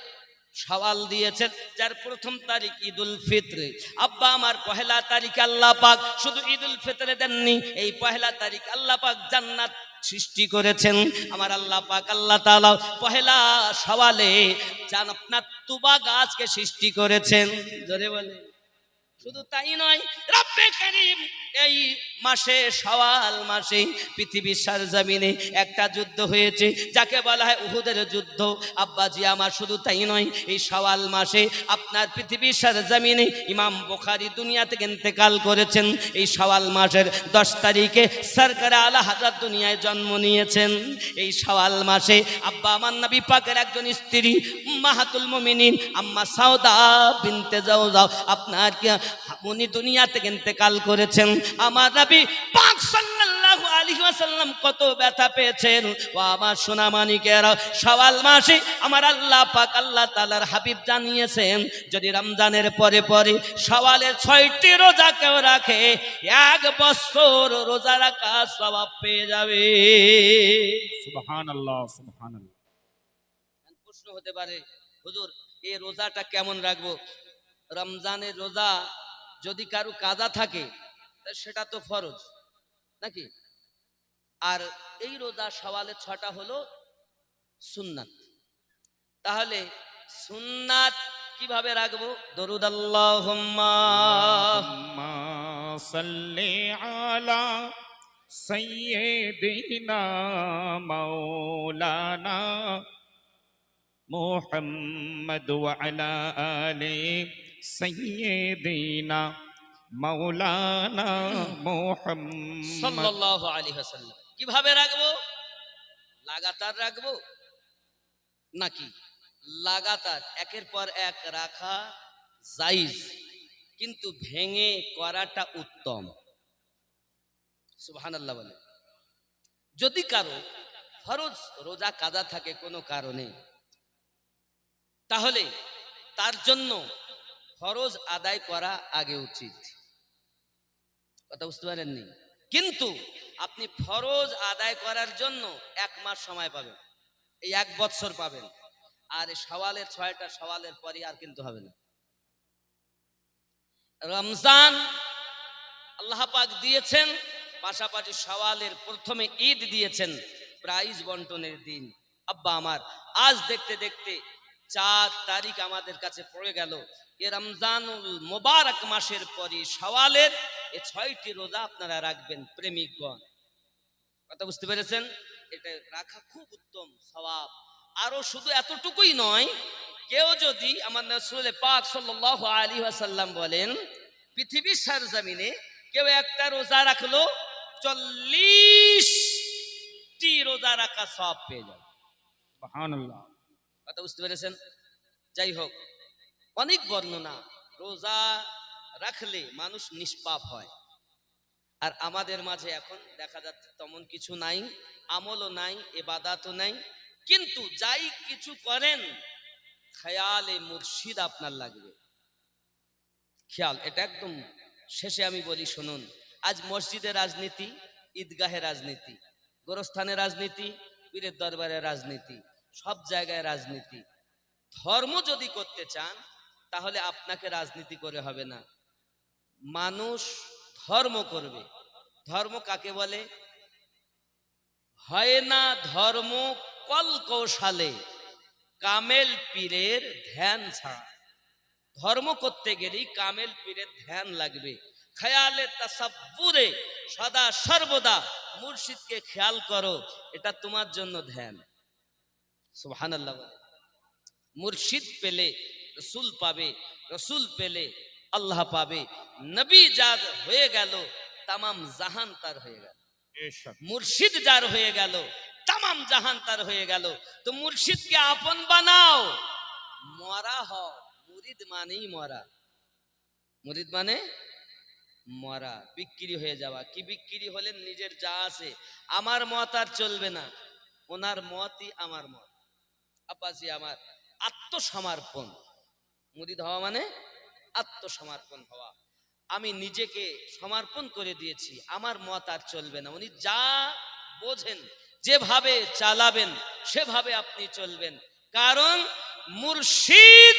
শাওয়াল দিয়েছেন, যার প্রথম তারিখ ঈদুল ফিতর। আব্বা আমার, পহেলা তারিখে আল্লাহ পাক শুধু ঈদুল ফিতরে দেননি, এই পহেলা তারিখ আল্লাহ পাক জান্নাত সৃষ্টি করেছেন। আমার আল্লাহ পাক আল্লাহ তাআলা পহেলা শাওয়ালে জান্নাত তুবা গাছকে সৃষ্টি করেছেন। জোরে বলে। শুধু তাই নয়, রব্বে কারীম এই মাসে, শাওয়াল মাসে পৃথিবীর সরজমিনে একটা যুদ্ধ হয়েছে যাকে বলা হয় উহুদের যুদ্ধ। আব্বাজি আমার, শুধু তাই নয়, এই শাওয়াল মাসে আপনার পৃথিবীর সরজমিনে ইমাম বুখারী দুনিয়া থেকে ইন্তেকাল করেছেন। এই শাওয়াল মাসের 10 তারিখে সরকারে আলা হযরত দুনিয়ায় জন্ম নিয়েছেন। এই শাওয়াল মাসে আব্বা আমার নবী পাকের একজন স্ত্রী উম্মাহাতুল মুমিনিন আম্মা সাউদা বিনতে জাওজা আপনার কি উনি দুনিয়া থেকে ইন্তেকাল করেছেন। আমার নবী পাক সাল্লাল্লাহু আলাইহি ওয়াসাল্লাম কত ব্যথা পেয়েছেন। ও আমার সোনা মানিকেরা, শাওয়াল মাসে আমার আল্লাহ পাক আল্লাহ তাআলার হাবিব জানিয়েছেন যদি রমজানের পরে পরে শাওয়ালের 6টি রোজা কেউ রাখে 1 বছর রোজা রাখা সওয়াব পেয়ে যাবে। সুবহানাল্লাহ সুবহানাল্লাহ। প্রশ্ন হতে পারে, হুজুর এই রোজাটা কেমন রাখবো? রমজানের রোজা যদি কারো কাজা থাকে সেটা তো ফরজ নাকি, আর এই রোজা শাওয়ালের 6টা হলো সুন্নাত। তাহলে সুন্নাত কিভাবে রাখবো? দরুদ আল্লাহুম্মা সাল্লি আলা সাইয়্যিদিনা মাওলানা মুহাম্মদ ওয়া আলা আলি সাইয়্যিদিনা মাওলানা মুহাম্মদ সাল্লাল্লাহু আলাইহি ওয়াসাল্লাম। কিভাবে রাখবো? লাগাতার রাখবো নাকি লাগাতার একের পর এক রাখা জায়েজ, কিন্তু ভেঙে করাটা উত্তম। সুবহানাল্লাহ বলে। যদি কারো ফরজ রোজা কাজা থাকে কোনো কারণে, তাহলে তার জন্য ফরজ আদায় করা আগে উচিত। কথা বুঝতে পারেননি? কিন্তু আপনি ফরজ আদায় করার জন্য 1 মাস সময় পাবেন। এই 1 বছর পাবেন। আর এই সওয়ালের 6টা সওয়ালের পরই আর কিন্তু হবে না। রমজান আল্লাহ পাক দিয়েছেন, পাশাপাশি সওয়ালের প্রথমে ঈদ দিয়েছেন, প্রাইজ বন্টনের দিন। আব্বা আমার, আজ দেখতে দেখতে 4 তারিখ আমাদের কাছে পড়ে গেল। এ রমজানুল মোবারক মাসের পরই সওয়ালের এই 6টি রোজা আপনারা রাখবেন প্রেমিকগণ। কথা বুঝতে পেরেছেন? এটা রাখা খুব উত্তম সওয়াব। আরো শুধু এতটুকুই নয়, কেউ যদি, আমার রাসূল পাক সাল্লাল্লাহু আলাইহি ওয়াসাল্লাম বলেন, পৃথিবীর সরজমিনে কেউ একটা রোজা রাখলো 40টি রোজা রাখা সওয়াব পেয়ে যাবে। সুবহানাল্লাহ। কথা বুঝতে পেরেছেন? যাই হোক, অনেক বর্ণনা, রোজা রাখলে মানুষ নিষ্পাপ হয়। আর আমাদের মাঝে এখন দেখা যাচ্ছে তেমন কিছু নাই, আমলও নাই, ইবাদতও নাই, কিন্তু যাই কিছু করেন খেয়ালে মুর্শিদ আপনার লাগবে। খেয়াল, এটা একদম শেষে আমি বলি শুনুন। আজ মসজিদে রাজনীতি, ঈদগাহে রাজনীতি, গোরস্থানে রাজনীতি, পীরের দরবারে রাজনীতি, সব জায়গায় রাজনীতি। ধর্ম যদি করতে চান তাহলে আপনাকে রাজনীতি করে হবে না, মানুষ ধর্ম করবে। ধর্ম কাকে বলে? হয় না ধর্ম কল কৌশলে, কামেল পীরের ধ্যান ছাড়া। ধর্ম করতে গেলেই কামেল পীরের ধ্যান লাগবে। খেয়ালে তাসাব্বুরে, সদা সর্বদা মুর্শিদকে খেয়াল করো, এটা তোমার জন্য ধ্যান। সুবহানাল্লাহ। মুর্শিদ পেলে রসুল পাবে, রসুল পেলে আল্লাহ পাবে। নবী যার হয়ে গেল তামাম জাহান তার হয়ে গেল। মুর্শিদ যার হয়ে গেল তামাম জাহান তার হয়ে গেল। তো মুর্শিদকে আপন বানাও, মরা হও। মুরিদ মানেই মরা। মুরিদ মানে মরা, বিক্রি হয়ে যাওয়া। কি বিক্রি হলেন? নিজের যা আছে, আমার মত আর চলবে না, ওনার মতই আমার মত। আব্বাজি আমার, আত্মসমর্পণ। মুরিদ হওয়া মানে আত্মসমর্পণ হওয়া। আমি নিজেকে সমর্পণ করে দিয়েছি, আমার মত আর চলবে না, উনি যা বোঝেন, যেভাবে চালাবেন সেভাবে আপনি চলবেন। কারণ মুর্শিদ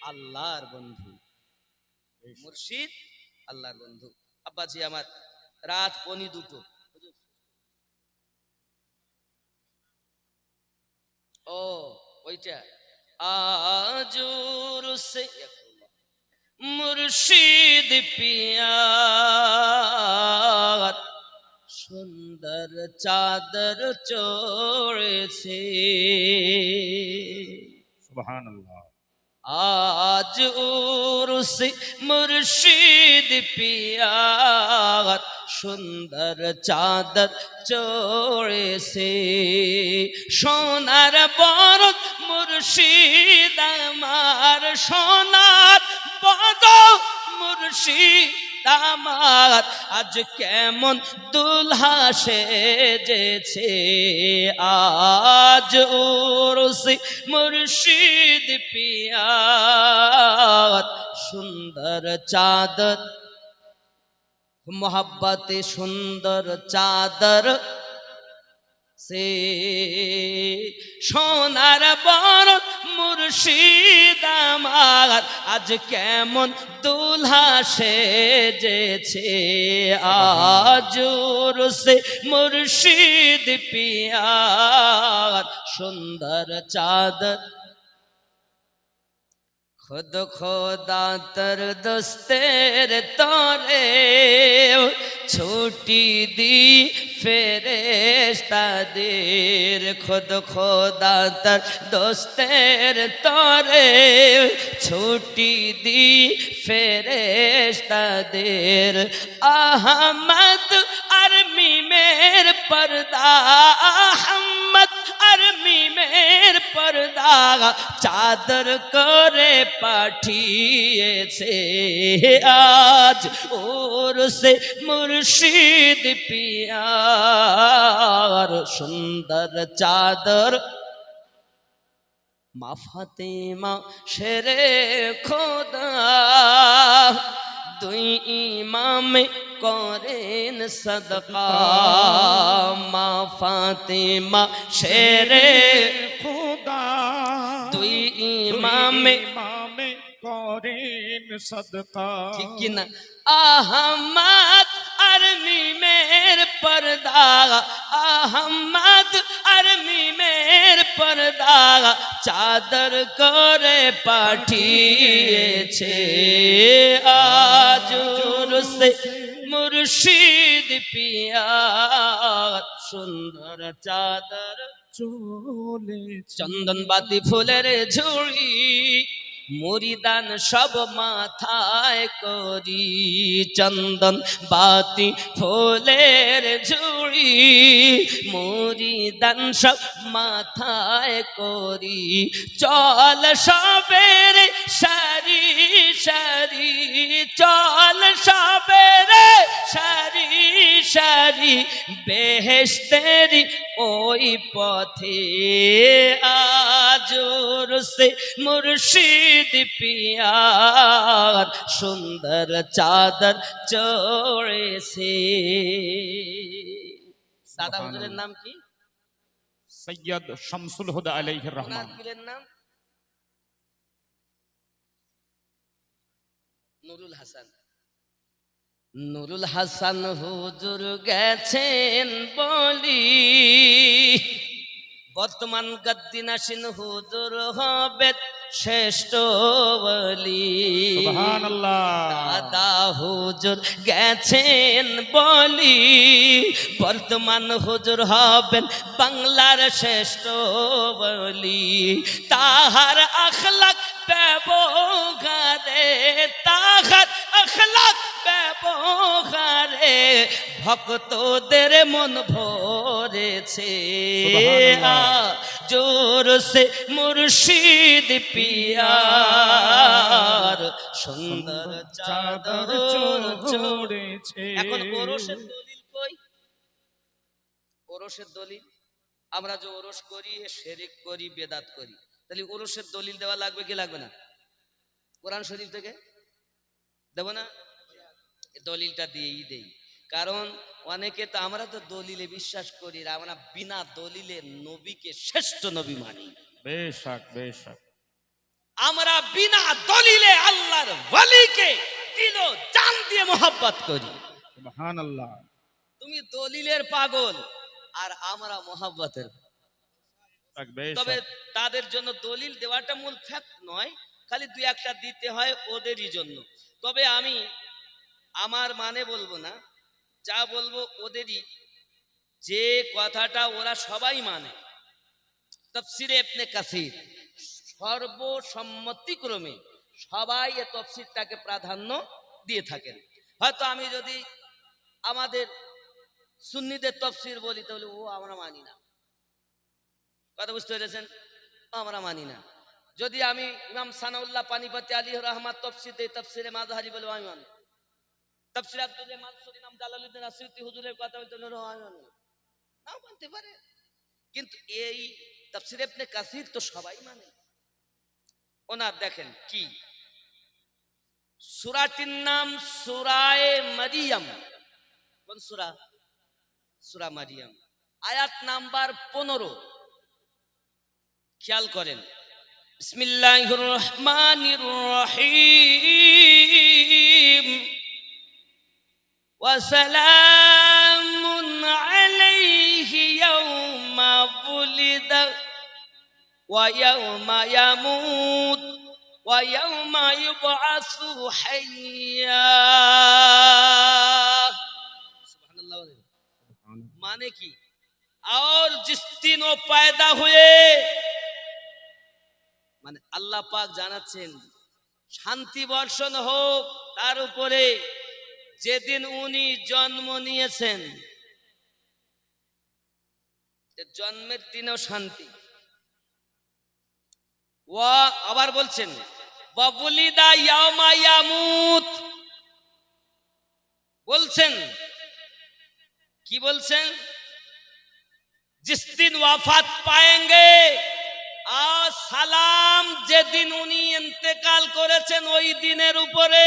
আল্লাহর বন্ধু, মুর্শিদ আল্লাহর বন্ধু। আব্বাজি আমার, রাত 1:45। ও ওইটা, আজুর সে মুর্শিদ পিয়া, সুন্দর চাদর চড়েছে। সুবহানাল্লাহ। আজ উরস মুর্শিদ পিয়া, সুন্দর চাদর চড়েছে। সোনার বরত মুর্শিদ আমার, সোনার বরত মুর্শিদ আমার, আজ কেমন দুলহা সেজেছে। আজ উরস মুর্শিদ পিয়া, সুন্দর চাদর, মোহাব্বতে সুন্দর চাদর সে। সোনার বরত মুর্শিদ আমার, আজ কেমন দুলহা সেজেছে। আজ উরসে মুর্শিদ পিয়া, সুন্দর চাদর। खुद खुदा तर दोस्तेर तोरे, छुट्टी दी फेरेश्तादेर। खुद खुदा तर दोस्तेर तोरे, छुट्टी दी फेरेश्तादेर। अहमद अरमी मेर पर्दा, अहमद अरमी मेर पर्दा, चादर करे पाठिয়েছে। আজ উরসে মুর্শিদ পিয়ার, সুন্দর চাদর। মা ফাতেমা শেরে খোদা, দুই ইমাম করেন সাদকা মা ফাতেমা শেরে খোদা দুই ইমাম ইমামে করেন সদকা ঠিক কি না আহমদ আর মিমের পর্দা আহমদ আর মিমের পর্দা চাদর করে পাঠিয়েছে আজ সে মুর্শিদ পিয়া সুন্দর চাদর চলে চন্দন বাতি ফুলের ঝুড়ি মুরিদান সব মাথায় করি চন্দন বাতি ফুলের ঝুড়ি মুরিদান সব মাথায় করি চল সবের সারি সারি চল সবের সারি সারি বেহেশতেরি ওই পথে আজর সে মুর্শিদ পিয়ার সুন্দর চাদর চড়েছে দাদা হুজুরের নাম কি সৈয়দ শামসুল হুদা আলাইহির ওনার রহমান পীরের নাম নুরুল হাসান নুরুল হাসান হুজুর গেছেন বলি বর্তমান গদ্দিনাসীন হুজুর হবে শ্রেষ্ঠ বলি সুবহানাল্লাহ দাদা হুজুর গেছেন বলি বর্তমান হুজুর হবেন বাংলার শ্রেষ্ঠ বলি তাহার আখলাক ব্যবহারে তাহার আখলাক ব্যবহারে ভক্তদের মন ভরেছে জোর সে মুর্শিদ পিয়ার সুন্দর চাদর চড়েছে এখন ওরসের দলিল কই ওরসের দলিল আমরা যে ওরস করি শিরক করি বেদাত করি তাহলে ওরসের দলিল দেওয়া লাগবে কি লাগবে না কোরআন শরীফ থেকে দেব না দলিলটা দিয়েই দেই কারণ অনেকে তো আমরা তো দলিলে বিশ্বাস করি আমরা বিনা দলিলে নবীকে শ্রেষ্ঠ নবী মানি বেশক বেশক আমরা বিনা দলিলে আল্লাহর ওয়ালিকে দিল জান দিয়ে মোহাব্বত করি সুবহানাল্লাহ তুমি দলিলের পাগল আর আমরা মোহাব্বতের তবে তাদের জন্য দলিল দেওয়াটা মূল ফ্যাক্ট নয় খালি দুই একটা দিতে হয় ওদেরই জন্য তবে আমি আমার মানে বলবো না যা বলবো ওদেরই যে কথাটা ওরা সবাই মানে তাফসিরে ইবনে কাসির সর্বসম্মতিক্রমে সবাই এই তাফসিরটাকে প্রাধান্য দিয়ে থাকেন হয়তো আমি যদি আমাদের সুন্নিদের তাফসির বলি তাহলে ও আমরা মানি না কথা বুঝতে পেরেছেন আমরা মানি না যদি আমি ইমাম সানাউল্লাহ পানিপতি আলী রহমান তাফসির দেই তাফসিরে মাযহারি বলে আমি মানি তাফসির আব্দুল মানসুর ইমাম জালালউদ্দিন আসিউতি হুজুরের কথা বলতে হলো আমি মানি নাও মানতে পারে কিন্তু এই তাফসির ইবনে কাসির তো সবাই মানে ওনার দেখেন কি সূরাটির নাম সূরায়ে মারিয়াম কোন সূরা সূরা মারিয়াম আয়াত নাম্বার 15 খেয়াল করেন বিসমিল্লাহির রহমানির রহিম ওয়া সালামুন আলাইহি ইয়াওমা বুলিদা ওয়া ইয়াওমা ইয়ামুত ওয়া ইয়াওমা ইউবআসু হাইয়্যা সুবহানাল্লাহ মানে কি और जिस दिन वो पैदा हुए মানে আল্লাহ পাক জানাচ্ছেন শান্তি বর্ষণ হোক তার উপরে যেদিন উনি জন্ম নিয়েছেন জন্মের দিনেও শান্তি ওয়া আবার বলছেন ওয়াবুলিদা ইয়াউমা ইয়ামুত বলছেন কি বলছেন जिस दिन वफात पाएंगे आज সালাম যেদিন উনি ইন্তেকাল করেছেন ওই দিনের উপরে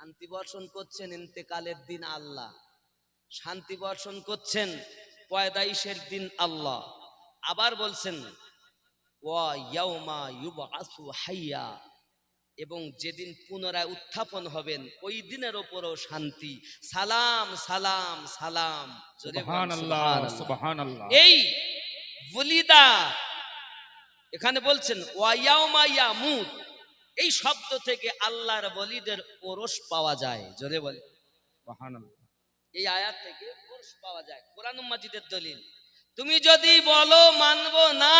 শান্তি বর্ষণ করছেন ইন্তেকালের দিন আল্লাহ, শান্তি বর্ষণ করছেন পয়দাইশের দিন আল্লাহ। আবার বলছেন ওয়া ইয়াউমা ইউবআসু হাইয়া, এবং যেদিন পুনরায় উত্থাপন হবেন ওই দিনের ওপরও শান্তি। সালাম সালাম সালাম, জোরে বলেন সুবহানাল্লাহ, সুবহানাল্লাহ। সুবহানাল্লাহ। এই ওলিদা এখানে বলছেন ওয়া ইয়াউমা ইয়ামুত, এই শব্দ থেকে আল্লাহর ওলিদের ওরস পাওয়া যায়, জোরে বলে সুবহানাল্লাহ। এই আয়াত থেকে ওরস পাওয়া যায়, কোরআন মাজিদের দলিল। তুমি যদি বলো মানবো না,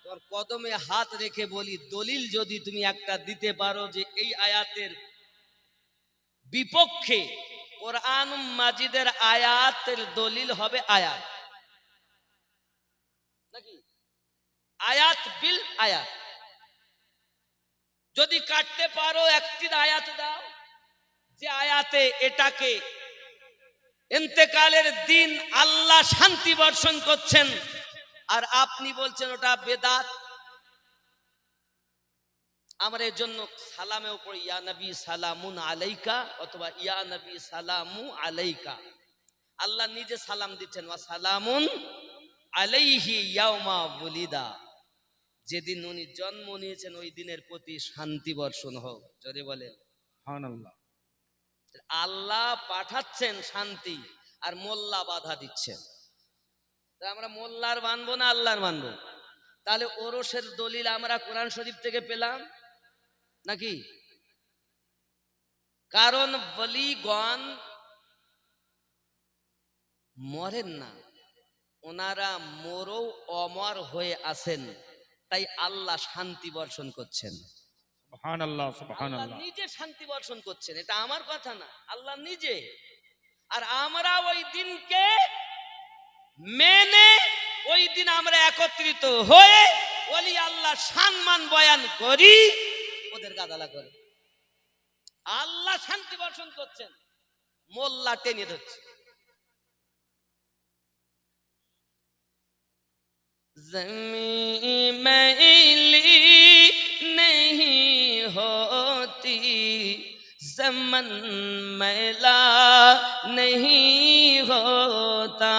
তোমার কদমে হাত রেখে বলি, দলিল যদি তুমি একটা দিতে পারো যে এই আয়াতের বিপক্ষে, কোরআন মাজিদের আয়াতের দলিল হবে আয়াত নাকি আয়াত বিল আয়াত। যদি কাটতে পারো একটি আয়াত দাও যে আয়াতে এটাকে ইন্তেকালের দিন আল্লাহ শান্তি বর্ষণ করছেন, আর আপনি বলছেন ওটা বেদাত। আমরা এর জন্য সালামেও পড়ি ইয়া নবী সালামুন আলাইকা, অথবা ইয়া নবী সালামু আলাইকা। আল্লাহ নিজে সালাম দিচ্ছেন ওয়া সালামুন আলাইহি ইয়াউমা বুলিদা, যেদিন উনি জন্ম নিয়েছেন ওই দিনের প্রতি শান্তি বর্ষণ হোক, জোরে বলেন সুবহানাল্লাহ। আল্লাহ পাঠাচ্ছেন শান্তি, আর মোল্লা বাধা দিচ্ছেন। আমরা মোল্লার মানবো না আল্লাহর মানবো? তাহলে ওরসের দলিল আমরা কোরআন শরীফ থেকে পেলাম নাকি? কারণ বলিগণ মরেন না, ওনারা মরও অমর হয়ে আছেন, তাই আল্লাহ শান্তি বর্ষণ করছেন। সুবহানাল্লাহ, আল্লাহ সুবহানাল্লাহ। নিজে শান্তি বর্ষণ করছেন, এটা আমার কথা না, আল্লাহ নিজে। আর আমরা ওই দিনকে মেনে ওই দিন আমরা একত্রিত হয়ে ওলি আল্লাহ সম্মান বয়ান করি, ওদের গাদালা করে। আল্লাহ শান্তি বর্ষণ করছেন, মোল্লা টেনে ধরছে। जमीन मैली नहीं होती, ज़मन मैला नहीं होता,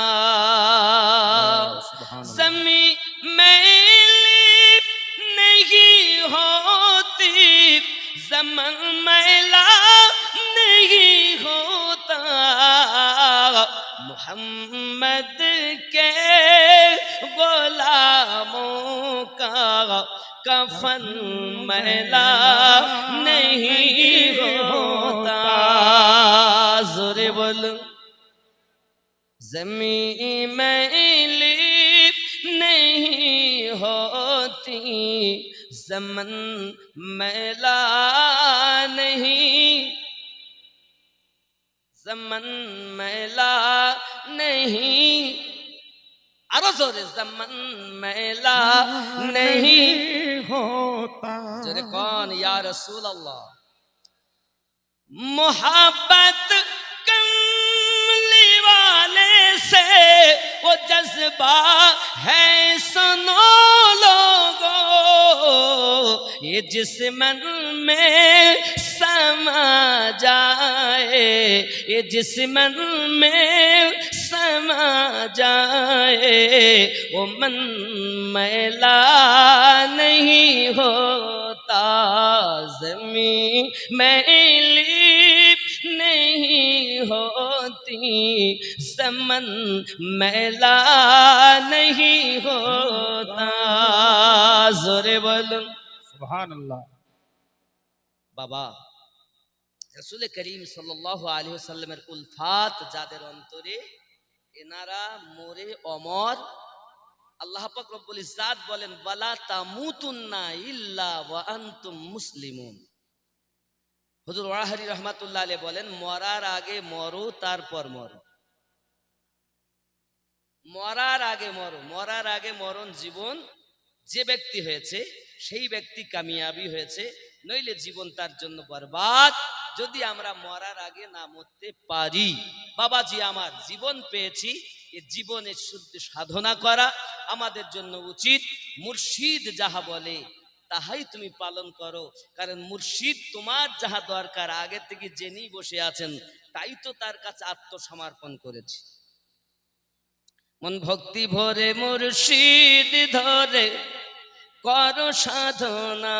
ज़मीन मैली नहीं होती, ज़मन मैला नहीं होता, मोहम्मद के गुलामों का कफन मैला नहीं होता, जोरे बोलो ज़मीन मैली नहीं होती, ज़मन मैला नहीं, ज़मन मैला नहीं, आरो जोरे ज़मन मैला नहीं होता। जोरे कौन? या रसूल अल्लाह। मोहब्बत कमली वाले से वो जज्बा है सुनो लोगो, ये जिस्मन में समा जाए, ये जिस्मन में समा जाए, वो मन मैला नहीं होता, ज़मीन मैली नहीं होती, ज़मन मैला नहीं होता, जोरे बोलो সুবহানাল্লাহ। বাবা। রাসূল করিম সাল্লাল্লাহু আলাইহি ওয়াসাল্লামের উলফাত যাদের অন্তরে, এনারা মরে অমর। আল্লাহ পাক রব্বুল ইজ্জাত বলেন ওয়ালা তামুতুন্না ইল্লা ওয়া আনতুম মুসলিমুন। হুজুর ওয়াহারি রাহমাতুল্লাহ আলাইহি বলেন মরার আগে মরো, তারপর মরো। মরার আগে মরো, মরার আগে মরণ জীবন যে ব্যক্তি হয়েছে সেই ব্যক্তি কামিয়াবি হয়েছে, নইলে জীবন তার জন্য বরবাদ। যদি আমরা মরার আগে না মরতে পারি, বাবাজি আমার জীবন পেয়েছি, এই জীবনের শুদ্ধ সাধনা করা আমাদের জন্য উচিত। মুর্শিদ যাহা বলে তাহাই তুমি পালন করো, কারণ মুর্শিদ তোমার যাহা দরকার আগে থেকে জেনেই বসে আছেন, তাই তো তার কাছে আত্মসমর্পণ করেছি। মন ভক্তি ভরে মুর্শিদ ধরে করো সাধনা,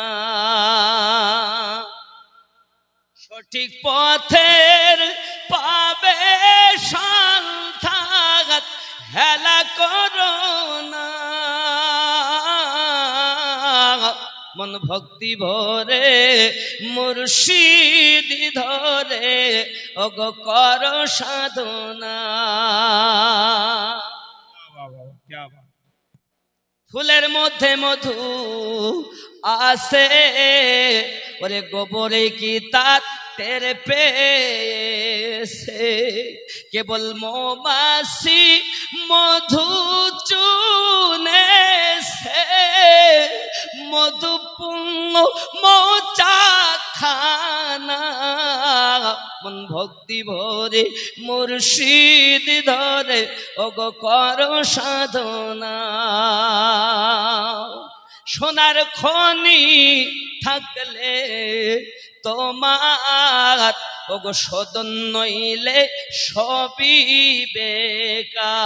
সঠিক পথের পাবে সন্ধান, হেলা করো না। মন ভক্তি ভরে মুর্শিদ ধরে ওগো করো সাধনা। ফুলের মধ্যে মধু আসে, ওরে গোবরে কি তার তেরে পেয়েছে, কেবল মৌমাছি মধু চুনেছে, মধু পুঙ্গ মৌচা খানা। মন ভক্তি ভরে মুর্শিদ ধরে ওগো করো সাধনা। সোনার খনি থাকলে তোমার ওগো সদন নইলে সবই বেকার।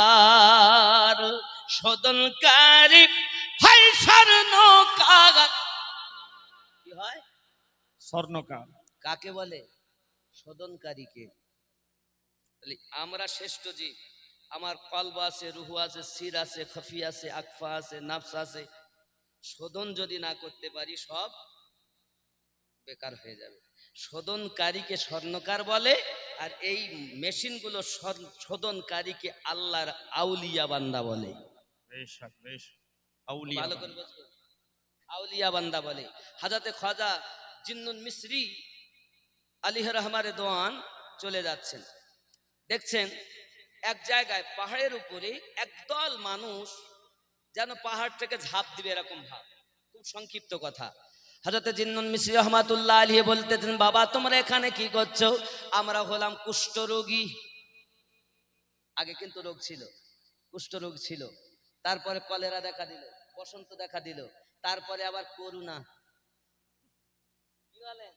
সদনকারী হয় স্বর্ণকার। কি হয়? স্বর্ণকার কাকে বলে? সদনকারীকে। আমরা শ্রেষ্ঠ জীব, আমার কলব আছে, রুহু আছে, সির আছে, খফি আছে, আকফা আছে, নাফস আছে। শোধন যদি না করতে পারি সব বেকার হয়ে যাবে। শোধনকারীকে স্বর্ণকার বলে, আর এই মেশিনগুলো শোধনকারীকে আল্লাহর আউলিয়া বান্দা বলে। ভালো করে বুঝবেন, আউলিয়া বান্দা বলে। হাজরতে খাজা জিন্নুল মিসরি আলিহ রহমারে দোয়ান চলে যাচ্ছেন, দেখছেন এক জায়গায় পাহাড়ের উপরে একদল মানুষ যেন পাহাড় থেকে ঝাঁপ দিবে এরকম ভাব। খুব সংক্ষিপ্ত কথা। হযরত জিন্নুল মিসরি রহমাতুল্লাহ আলাইহি বলতেছেন, বাবা তোমরা এখানে কি করছো? আমরা হলাম কুষ্ঠরোগী। আগে কিন্তু রোগ ছিল, কুষ্ঠরোগ ছিল, তারপরে কলেরা দেখা দিল, বসন্ত দেখা দিল, তারপরে আবার করোনা। কি বলেন?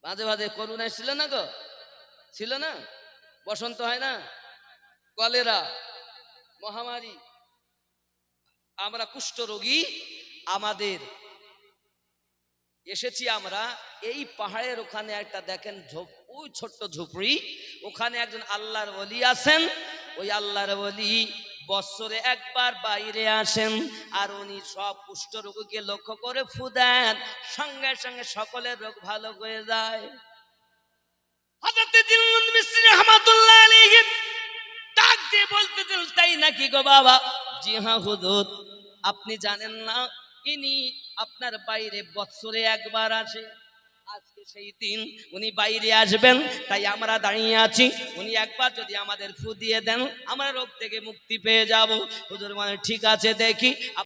মাঝে মাঝে করোনা ছিল না গো, ছিল না? বসন্ত হয় না, কলেরা, মহামারী। আমরা কুষ্ঠরোগী, আমাদের এসেছি আমরা এই পাহাড়ের ওখানে একটা দেখেন ওই ছোট্ট ঝুপড়ি, ওখানে একজন আল্লাহর ওলি আছেন। ওই আল্লাহর ওলি বছরে একবার বাইরে আসেন, আর উনি সব কুষ্ঠরোগীকে লক্ষ্য করে ফু দেন, সঙ্গে সঙ্গে সকলের রোগ ভালো হয়ে যায়। হযরত জিন্নুল মিসরি রহমাতুল্লাহ আলাইহি ডাক দিয়ে বলতেছেন, তাই নাকি গো বাবা? জি হ্যাঁ হুজুর, আপনি জানেন না ইনি আপনার বাইরে বছরে একবার আসে। আজকে সেই দিন উনি বাইরে আসবেন, তাই আমরা দাঁড়িয়ে আছি। উনি একবার যদি আমাদের ফু দিয়ে দেন, আমরা রোগ থেকে মুক্তি পেয়ে যাব। হুজুর মানে ঠিক আছে, দেখি।